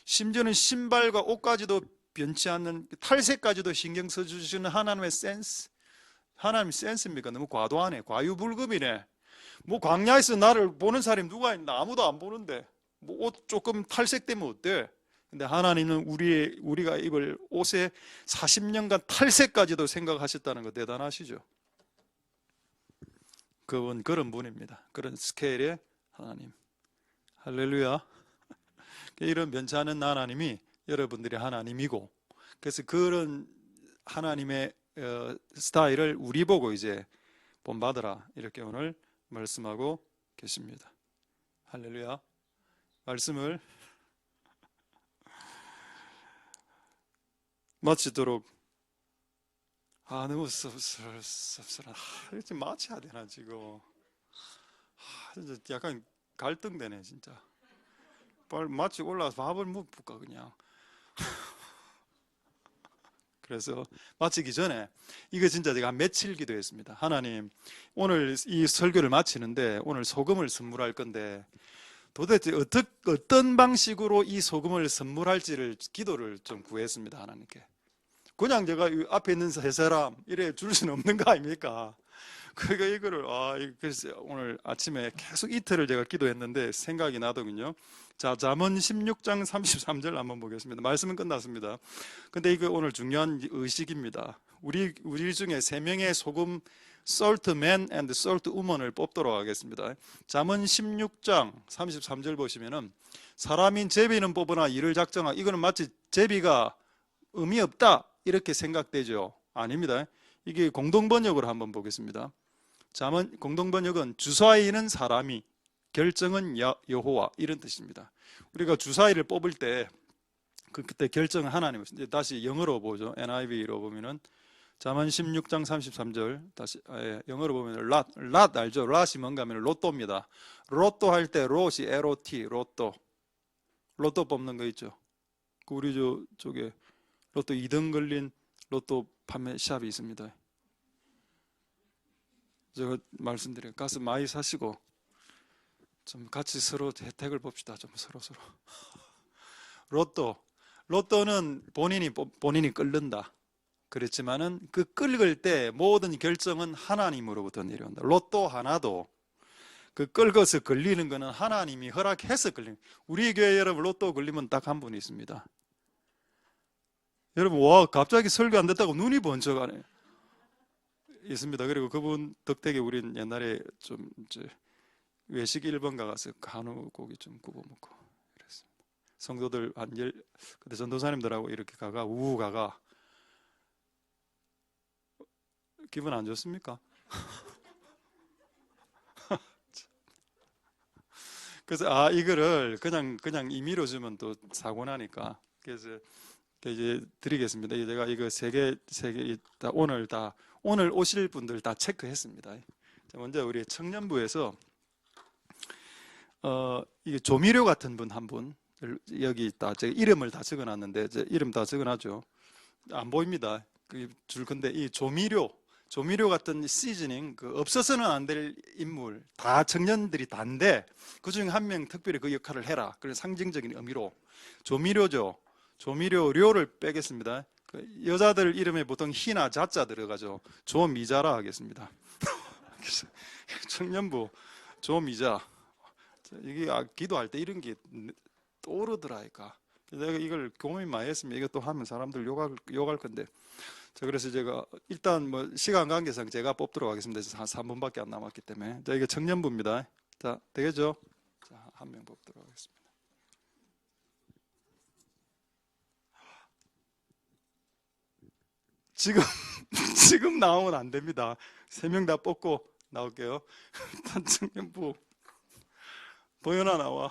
심지어는 신발과 옷까지도 변치 않는, 탈색까지도 신경 써주시는 하나님의 센스. 하나님 센스입니까? 너무 과도하네. 과유불급이네. 뭐 광야에서 나를 보는 사람이 누가 있나? 아무도 안 보는데 뭐 옷 조금 탈색되면 어때? 근데 하나님은 우리가 입을 옷에 40년간 탈색까지도 생각하셨다는 거 대단하시죠. 그분 그런 분입니다. 그런 스케일의 하나님. 할렐루야. 이런 변치 않은 하나님이 여러분들의 하나님이고, 그래서 그런 하나님의 스타일을 우리 보고 이제 본받으라, 이렇게 오늘 말씀하고 계십니다. 할렐루야. 말씀을 마치도록. 너무 섭섭한. 지금 마쳐야 되나 지금. 진짜 약간 갈등되네 진짜. 빨리 마치고 올라가서 밥을 먹을까 그냥. 그래서 마치기 전에 이거 진짜 제가 며칠 기도했습니다. 하나님, 오늘 이 설교를 마치는데 오늘 소금을 선물할 건데 도대체 어떤 방식으로 이 소금을 선물할지를 기도를 좀 구했습니다. 하나님께. 그냥 제가 앞에 있는 세 사람 이래 줄 수는 없는 거 아닙니까? 그러니까 이거를 그래서 오늘 아침에 계속 이틀을 제가 기도했는데 생각이 나더군요. 자, 잠언 16장 33절 한번 보겠습니다. 말씀은 끝났습니다. 근데 이거 오늘 중요한 의식입니다. 우리 중에 세 명의 소금 salt man and salt woman을 뽑도록 하겠습니다. 잠언 16장 33절 보시면은 사람인 제비는 뽑으나 이를 작정하. 이거는 마치 제비가 의미 없다 이렇게 생각되죠. 아닙니다. 이게 공동번역으로 한번 보겠습니다. 잠언 공동번역은 주사위는 사람이, 결정은 여호와, 이런 뜻입니다. 우리가 주사위를 뽑을 때 그때 결정은 하나님. 다시 영어로 보죠. NIV로 보면은 잠언 16장 33절 다시 영어로 보면 랏 알죠? 랏이 뭔가 하면 로또입니다. 로또 할 때 롯이 LOT 로또 뽑는 거 있죠. 우리 저쪽에 로또 2등 걸린 로또 판매 샵이 있습니다. 제가 말씀드려요. 가서 많이 사시고 좀 같이 서로 혜택을 봅시다. 좀 서로. 로또는 본인이 끓는다. 그렇지만은 그 끓을 때 모든 결정은 하나님으로부터 내려온다. 로또 하나도 그 끓어서 걸리는 거는 하나님이 허락해서 걸리는. 우리 교회 여러분 로또 걸리면 딱 한 분 있습니다. 여러분, 갑자기 설교 안 됐다고 눈이 번쩍하네. 있습니다. 그리고 그분 덕택에 우린 옛날에 좀 외식 1번 가서 한우 고기 좀 구워 먹고 그랬습니다. 성도들 그때 전도사님들하고 이렇게 가가 기분 안 좋습니까? 그래서 이거를 그냥 임의로 주면 또 사고 나니까 그래서 이제 드리겠습니다. 제가 이거 세 개 오늘 오실 분들 다 체크했습니다. 먼저 우리 청년부에서 이게 조미료 같은 분 한 분 여기 있다. 제가 이름을 다 적어놨는데 이름 다 적어놨죠. 안 보입니다. 줄 건데 이 조미료 같은 시즈닝 없어서는 안 될 인물 다 청년들이 다인데 그 중에 한 명 특별히 그 역할을 해라. 그런 상징적인 의미로 조미료죠. 조미료를 빼겠습니다. 여자들 이름에 보통 희나 자자 들어가죠. 조미자라 하겠습니다. 청년부 조미자. 이게 기도할 때 이런 게 떠오르더라니까. 내가 이걸 고민 많이 했습니다. 이것도 하면 사람들 욕할 건데. 자, 그래서 제가 일단 뭐 시간 관계상 제가 뽑도록 하겠습니다. 한 3분밖에 안 남았기 때문에. 자, 이게 청년부입니다. 자, 되겠죠? 자, 한 명 뽑도록 하겠습니다. 지금 나오면 안 됩니다. 세 명 다 뽑고 나올게요. 단청년부 보현아 나와.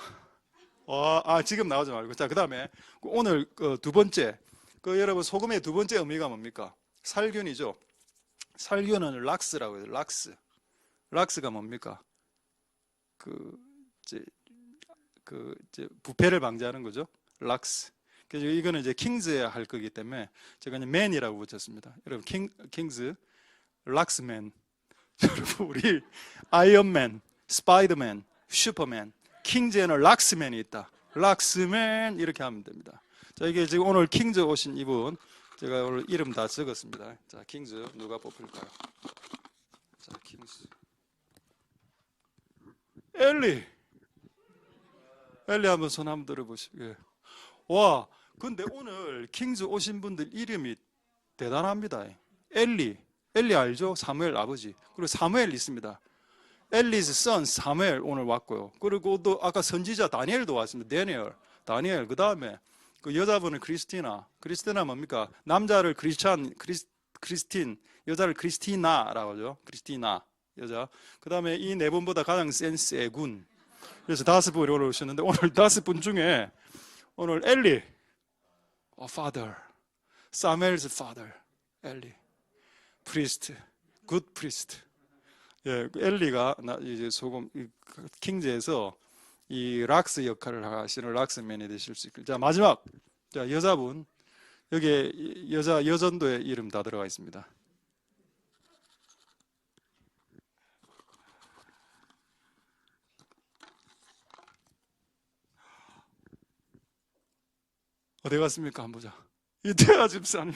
지금 나오지 말고. 자, 그 다음에 오늘 두 번째, 여러분 소금의 두 번째 의미가 뭡니까? 살균이죠. 살균은 락스라고 해요. 락스가 뭡니까? 이제 부패를 방지하는 거죠. 락스. 그래서 이거는 이제 킹즈에 할 거기 때문에 제가 이제 맨이라고 붙였습니다. 여러분 킹즈, 락스맨. 여러분 우리 아이언맨, 스파이더맨, 슈퍼맨, 킹즈에는 락스맨이 있다. 락스맨 이렇게 하면 됩니다. 자, 이게 지금 오늘 킹즈 오신 이분 제가 오늘 이름 다 적었습니다. 자, 킹즈 누가 뽑힐까요? 자, 킹즈 엘리 한번 손 한번 들어보시고. 예. 와, 근데 오늘 킹즈 오신 분들 이름이 대단합니다. 엘리 알죠? 사무엘 아버지. 그리고 사무엘 있습니다. 엘리's son 사무엘 오늘 왔고요. 그리고 또 아까 선지자 다니엘도 왔습니다. 다니엘. 그 다음에 그 여자분은 크리스티나 뭡니까? 남자를 크리스틴, 여자를 크리스티나라고 하죠. 크리스티나 여자. 그 다음에 이 네 분보다 가장 센 세군. 그래서 5분이 올라오셨는데 오늘 5분 중에 오늘 엘리, father, 사무엘's father, 엘리, priest, good priest. 예, 엘리가 이제 소금 킹즈에서 이 락스 역할을 하시는 락스맨이 되실 수 있고. 자, 마지막. 자, 여자분. 여기에 여전도의 이름 다 들어가 있습니다. 어디 갔습니까? 한번 보자. 이태하 집사님.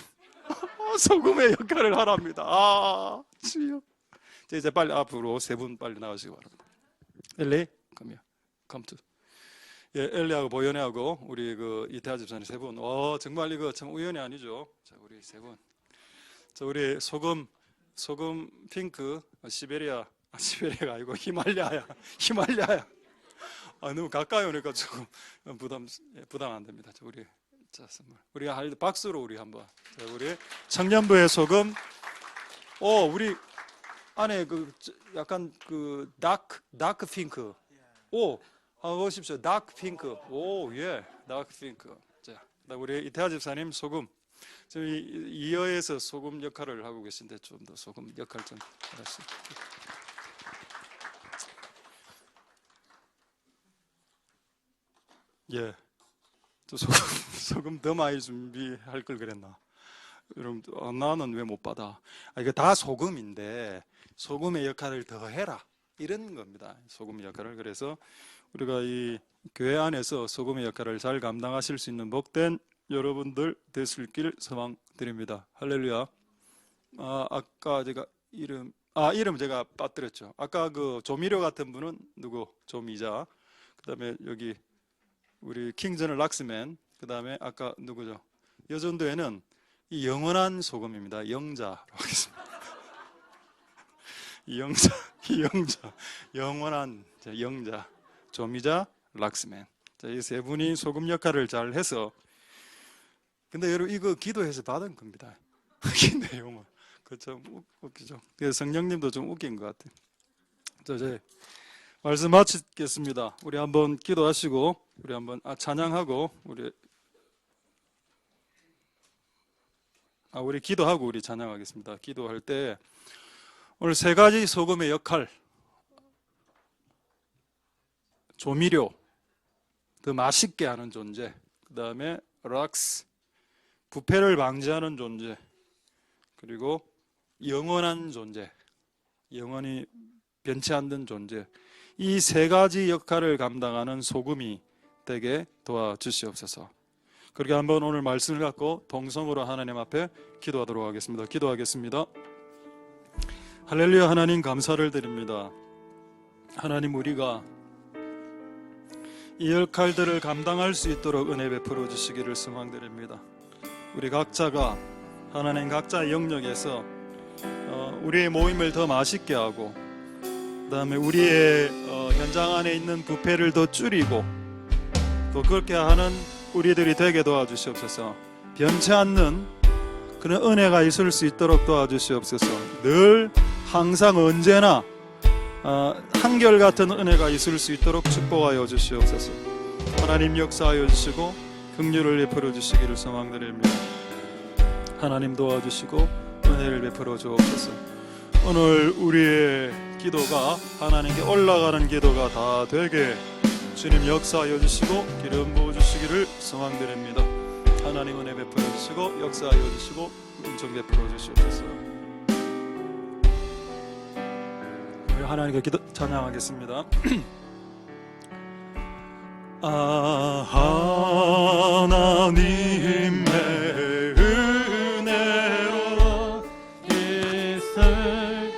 소금의 역할을 하랍니다. 주여. 이제 빨리 앞으로 세 분 빨리 나오시기 바랍니다. 엘리, come to. 예, 엘리하고 보현이하고 우리 그 이태하 집사님 세 분. 정말 이거 참 우연이 아니죠. 자, 우리 세 분. 자, 우리 소금 핑크 시베리아가 아니고 히말라야. 너무 가까이 오니까 조금 부담 안 됩니다. 자, 선물. 우리가 할 박수로 우리 한번. 자, 우리 청년부의 소금. 우리 안에 약간 다크 핑크. 한번 보십시오. 다크 핑크. 예. 다크 핑크. 자, 우리 이태하 집사님 소금. 지금 이어에서 소금 역할을 하고 계신데 좀 더 소금 역할 좀 하시죠. 예. 또 소금 더 많이 준비할 걸 그랬나? 여러분, 나는 왜 못 받아? 이거 다 소금인데 소금의 역할을 더 해라 이런 겁니다. 소금의 역할을. 그래서 우리가 이 교회 안에서 소금의 역할을 잘 감당하실 수 있는 복된 여러분들 되실 길 소망드립니다. 할렐루야. 아까 제가 이름 제가 빠뜨렸죠. 아까 그 조미료 같은 분은 누구? 조미자. 그다음에 여기 우리 킹즈는 락스맨. 그 다음에 아까 누구죠? 여전도에는 이 영원한 소금입니다. 영자로 하겠습니다. 영원한 영자, 조미자, 락스맨. 자, 이 세 분이 소금 역할을 잘 해서. 근데 여러분 이거 기도해서 받은 겁니다. 이 내용은 그좀 웃기죠. 그래서 성령님도 좀 웃긴 것 같아요. 자, 이제 말씀 마치겠습니다. 우리 한번 기도하시고 우리 한번 찬양하고 우리 기도하고 우리 찬양하겠습니다. 기도할 때 오늘 세 가지 소금의 역할, 조미료, 더 맛있게 하는 존재, 그 다음에 락스, 부패를 방지하는 존재, 그리고 영원한 존재, 영원히 변치 않는 존재. 이 세 가지 역할을 감당하는 소금이 되게 도와주시옵소서. 그렇게 한번 오늘 말씀을 갖고 동성으로 하나님 앞에 기도하도록 하겠습니다. 기도하겠습니다. 할렐루야. 하나님 감사를 드립니다. 하나님, 우리가 이 역할들을 감당할 수 있도록 은혜 베풀어 주시기를 소망드립니다. 우리 각자가 하나님 각자의 영역에서 우리의 모임을 더 맛있게 하고, 그 다음에 우리의 현장 안에 있는 부패를 더 줄이고, 또 그렇게 하는 우리들이 되게 도와주시옵소서. 변치 않는 그런 은혜가 있을 수 있도록 도와주시옵소서. 늘 항상 언제나 한결같은 은혜가 있을 수 있도록 축복하여 주시옵소서. 하나님 역사하여 주시고 긍휼을 베풀어 주시기를 소망드립니다. 하나님 도와주시고 은혜를 베풀어 주옵소서. 오늘 우리의 기도가 하나님께 올라가는 기도가 다 되게 주님 역사하여 주시고 기름 부어 주시기를 소망드립니다. 하나님 은혜 베풀어 주시고 역사하여 주시고 은총 베풀어 주시옵소서. 우리 하나님께 기도 찬양하겠습니다. 하나님의 은혜로 있을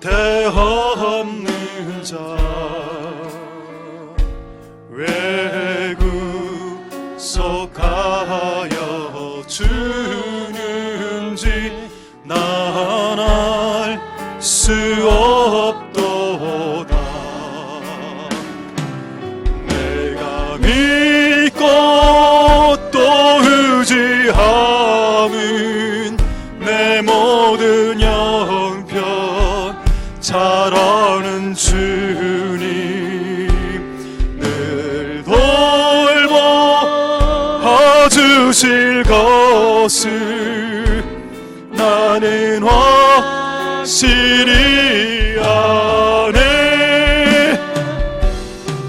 데 없는 자 왜 구속하여 주는지 난 알 수 없도다. 내가 믿고 또 의지함은 내 모든 형편 잘 아는 주님 늘 돌봐 주실 것을 나는 확실히 아네.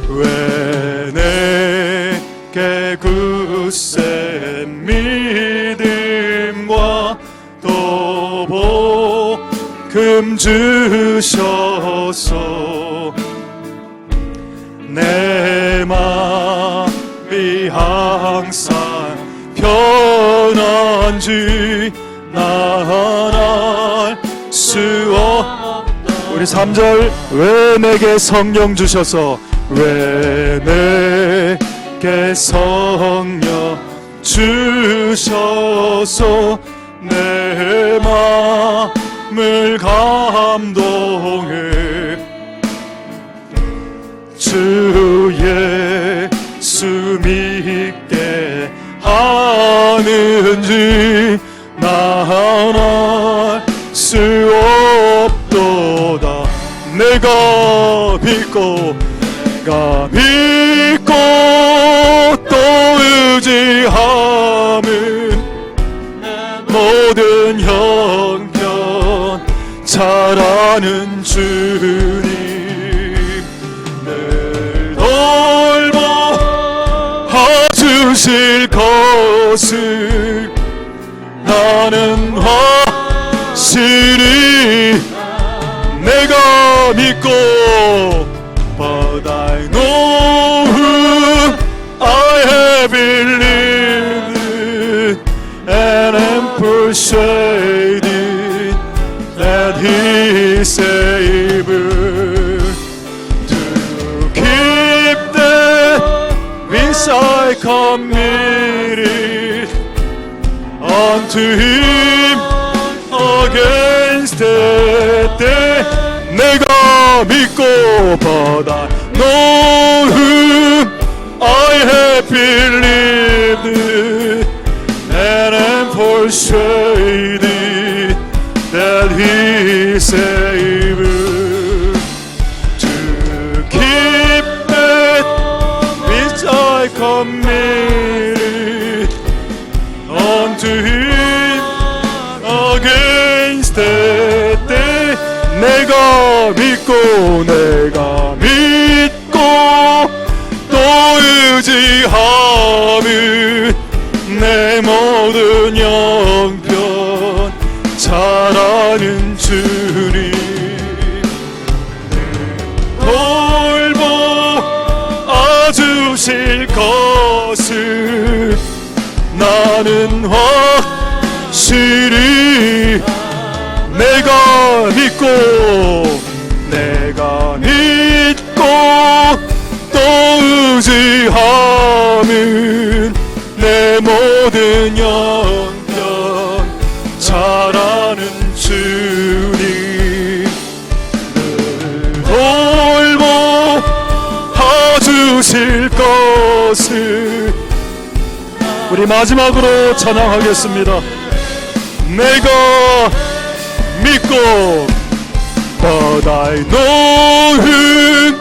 왜 내게 굳센 믿음과 또 복음 주셔서 내 마음이 항상 편한지 난 알 수 없. 우리 3절 왜 내게 성령 주셔서 왜 내게 성령 주셔서 내 마음을 감동해 주 예수 믿게 하는지 난 알 수 없도다. 내가 믿고 또 의지함은 모든 형편 잘 아는 주님 늘 돌봐 주실 것을 나는 확실히 내가 믿고 But I know who I have believed and am persuaded that He is able to keep that which I committed unto Him against that day. 내가 믿고 But I know whom I have believed and am persuaded that He is able to keep that which I committed unto Him against that day. 내가 믿고 또 의지함은 내 모든 형편 잘 아는 주님 돌봐 주실 것을 나는 확실히 내가 믿고 또 의지함은 내 모든 형편 잘 아는 주님 늘 돌봐 주실 것을 우리 마지막으로 찬양하겠습니다. 내가 믿고 But I know whom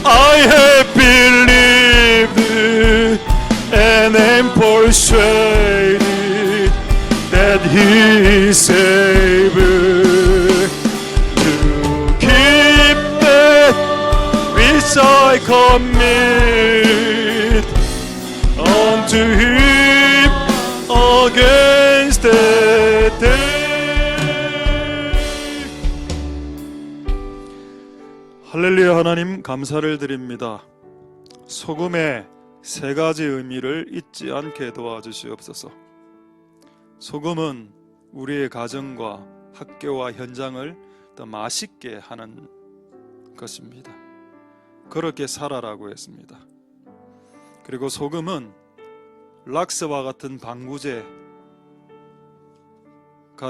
I have believed, and am persuaded that He is able to keep that which I commit unto Him against that day. 할렐루야. 하나님 감사를 드립니다. 소금의 세 가지 의미를 잊지 않게 도와주시옵소서. 소금은 우리의 가정과 학교와 현장을 더 맛있게 하는 것입니다. 그렇게 살아라고 했습니다. 그리고 소금은 락스와 같은 방부제가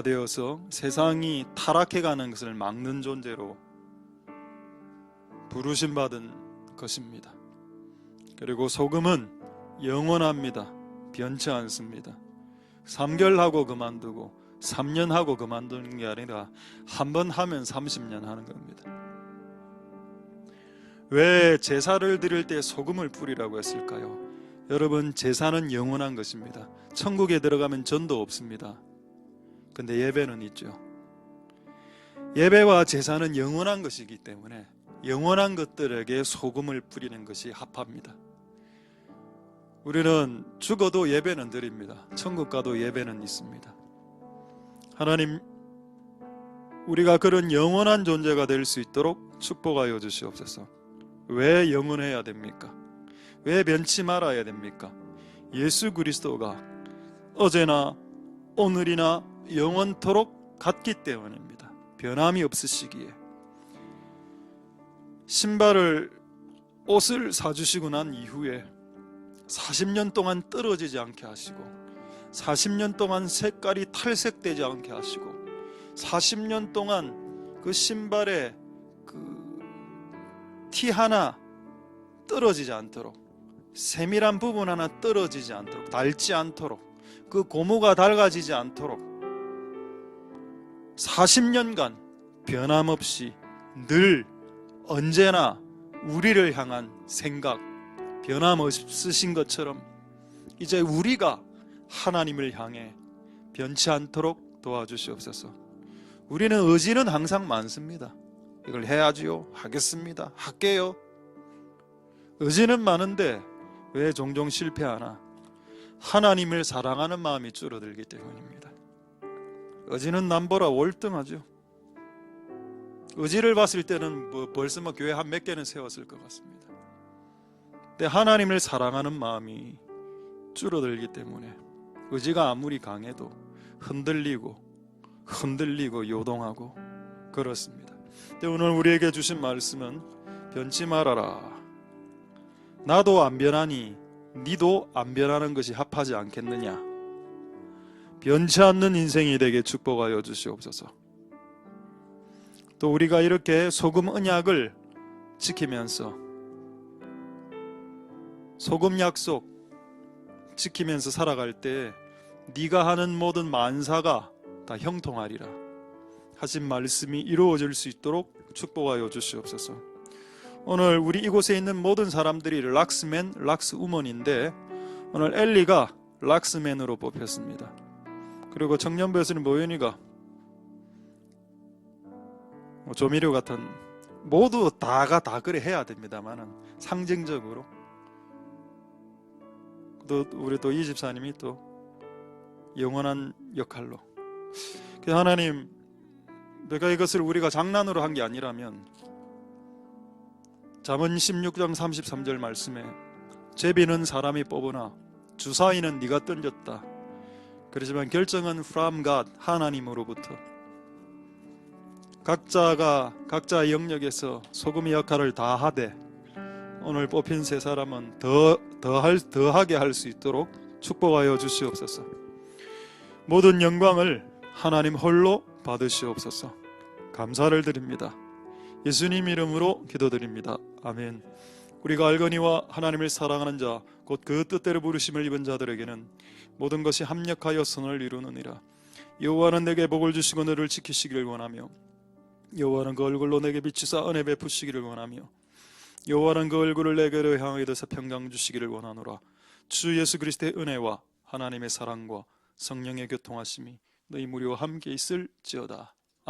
되어서 세상이 타락해가는 것을 막는 존재로 부르심받은 것입니다. 그리고 소금은 영원합니다. 변치 않습니다. 3개월 하고 그만두고 3년 하고 그만두는 게 아니라 한 번 하면 30년 하는 겁니다. 왜 제사를 드릴 때 소금을 뿌리라고 했을까요? 여러분, 제사는 영원한 것입니다. 천국에 들어가면 전도 없습니다. 근데 예배는 있죠. 예배와 제사는 영원한 것이기 때문에 영원한 것들에게 소금을 뿌리는 것이 합합니다. 우리는 죽어도 예배는 드립니다. 천국 가도 예배는 있습니다. 하나님, 우리가 그런 영원한 존재가 될 수 있도록 축복하여 주시옵소서. 왜 영원해야 됩니까? 왜 변치 말아야 됩니까? 예수 그리스도가 어제나 오늘이나 영원토록 같기 때문입니다. 변함이 없으시기에. 옷을 사주시고 난 이후에 40년 동안 떨어지지 않게 하시고 40년 동안 색깔이 탈색되지 않게 하시고 40년 동안 그 신발에 그 티 하나 떨어지지 않도록, 세밀한 부분 하나 떨어지지 않도록, 닳지 않도록, 그 고무가 닳아지지 않도록 40년간 변함없이 늘 언제나 우리를 향한 생각 변함없으신 것처럼 이제 우리가 하나님을 향해 변치 않도록 도와주시옵소서. 우리는 의지는 항상 많습니다. 이걸 해야지요, 하겠습니다, 할게요. 의지는 많은데 왜 종종 실패하나? 하나님을 사랑하는 마음이 줄어들기 때문입니다. 의지는 남보라 월등하죠. 의지를 봤을 때는 벌써 교회 한 몇 개는 세웠을 것 같습니다. 근데 하나님을 사랑하는 마음이 줄어들기 때문에 의지가 아무리 강해도 흔들리고 요동하고 그렇습니다. 근데 오늘 우리에게 주신 말씀은 변치 말아라. 나도 안 변하니 니도 안 변하는 것이 합하지 않겠느냐. 변치 않는 인생이 되게 축복하여 주시옵소서. 또 우리가 이렇게 소금 언약을 지키면서 소금 약속 지키면서 살아갈 때 네가 하는 모든 만사가 다 형통하리라 하신 말씀이 이루어질 수 있도록 축복하여 주시옵소서. 오늘 우리 이곳에 있는 모든 사람들이 락스맨, 락스우먼인데 오늘 엘리가 락스맨으로 뽑혔습니다. 그리고 청년부에서는 모연이가 조미료 같은, 모두 다가 다 그래 해야 됩니다만은 상징적으로 또 우리 또 이 집사님이 또 영원한 역할로. 하나님, 내가 이것을 우리가 장난으로 한 게 아니라면 잠언 16장 33절 말씀에 제비는 사람이 뽑으나 주사위는 네가 던졌다. 그렇지만 결정은 from God, 하나님으로부터. 각자가 각자의 영역에서 소금의 역할을 다 하되 오늘 뽑힌 세 사람은 더하게 할 수 있도록 축복하여 주시옵소서. 모든 영광을 하나님 홀로 받으시옵소서. 감사를 드립니다. 예수님 이름으로 기도드립니다. 아멘. 우리가 알거니와 하나님을 사랑하는 자 곧 그 뜻대로 부르심을 입은 자들에게는 모든 것이 합력하여 선을 이루느니라. 여호와는 내게 복을 주시고 너를 지키시기를 원하며 여호와는 그 얼굴로 내게 비추사 은혜 베푸시기를 원하며 여호와는 그 얼굴을 내게로 향하여 드사 평강 주시기를 원하노라. 주 예수 그리스도의 은혜와 하나님의 사랑과 성령의 교통하심이 너희 무리와 함께 있을지어다.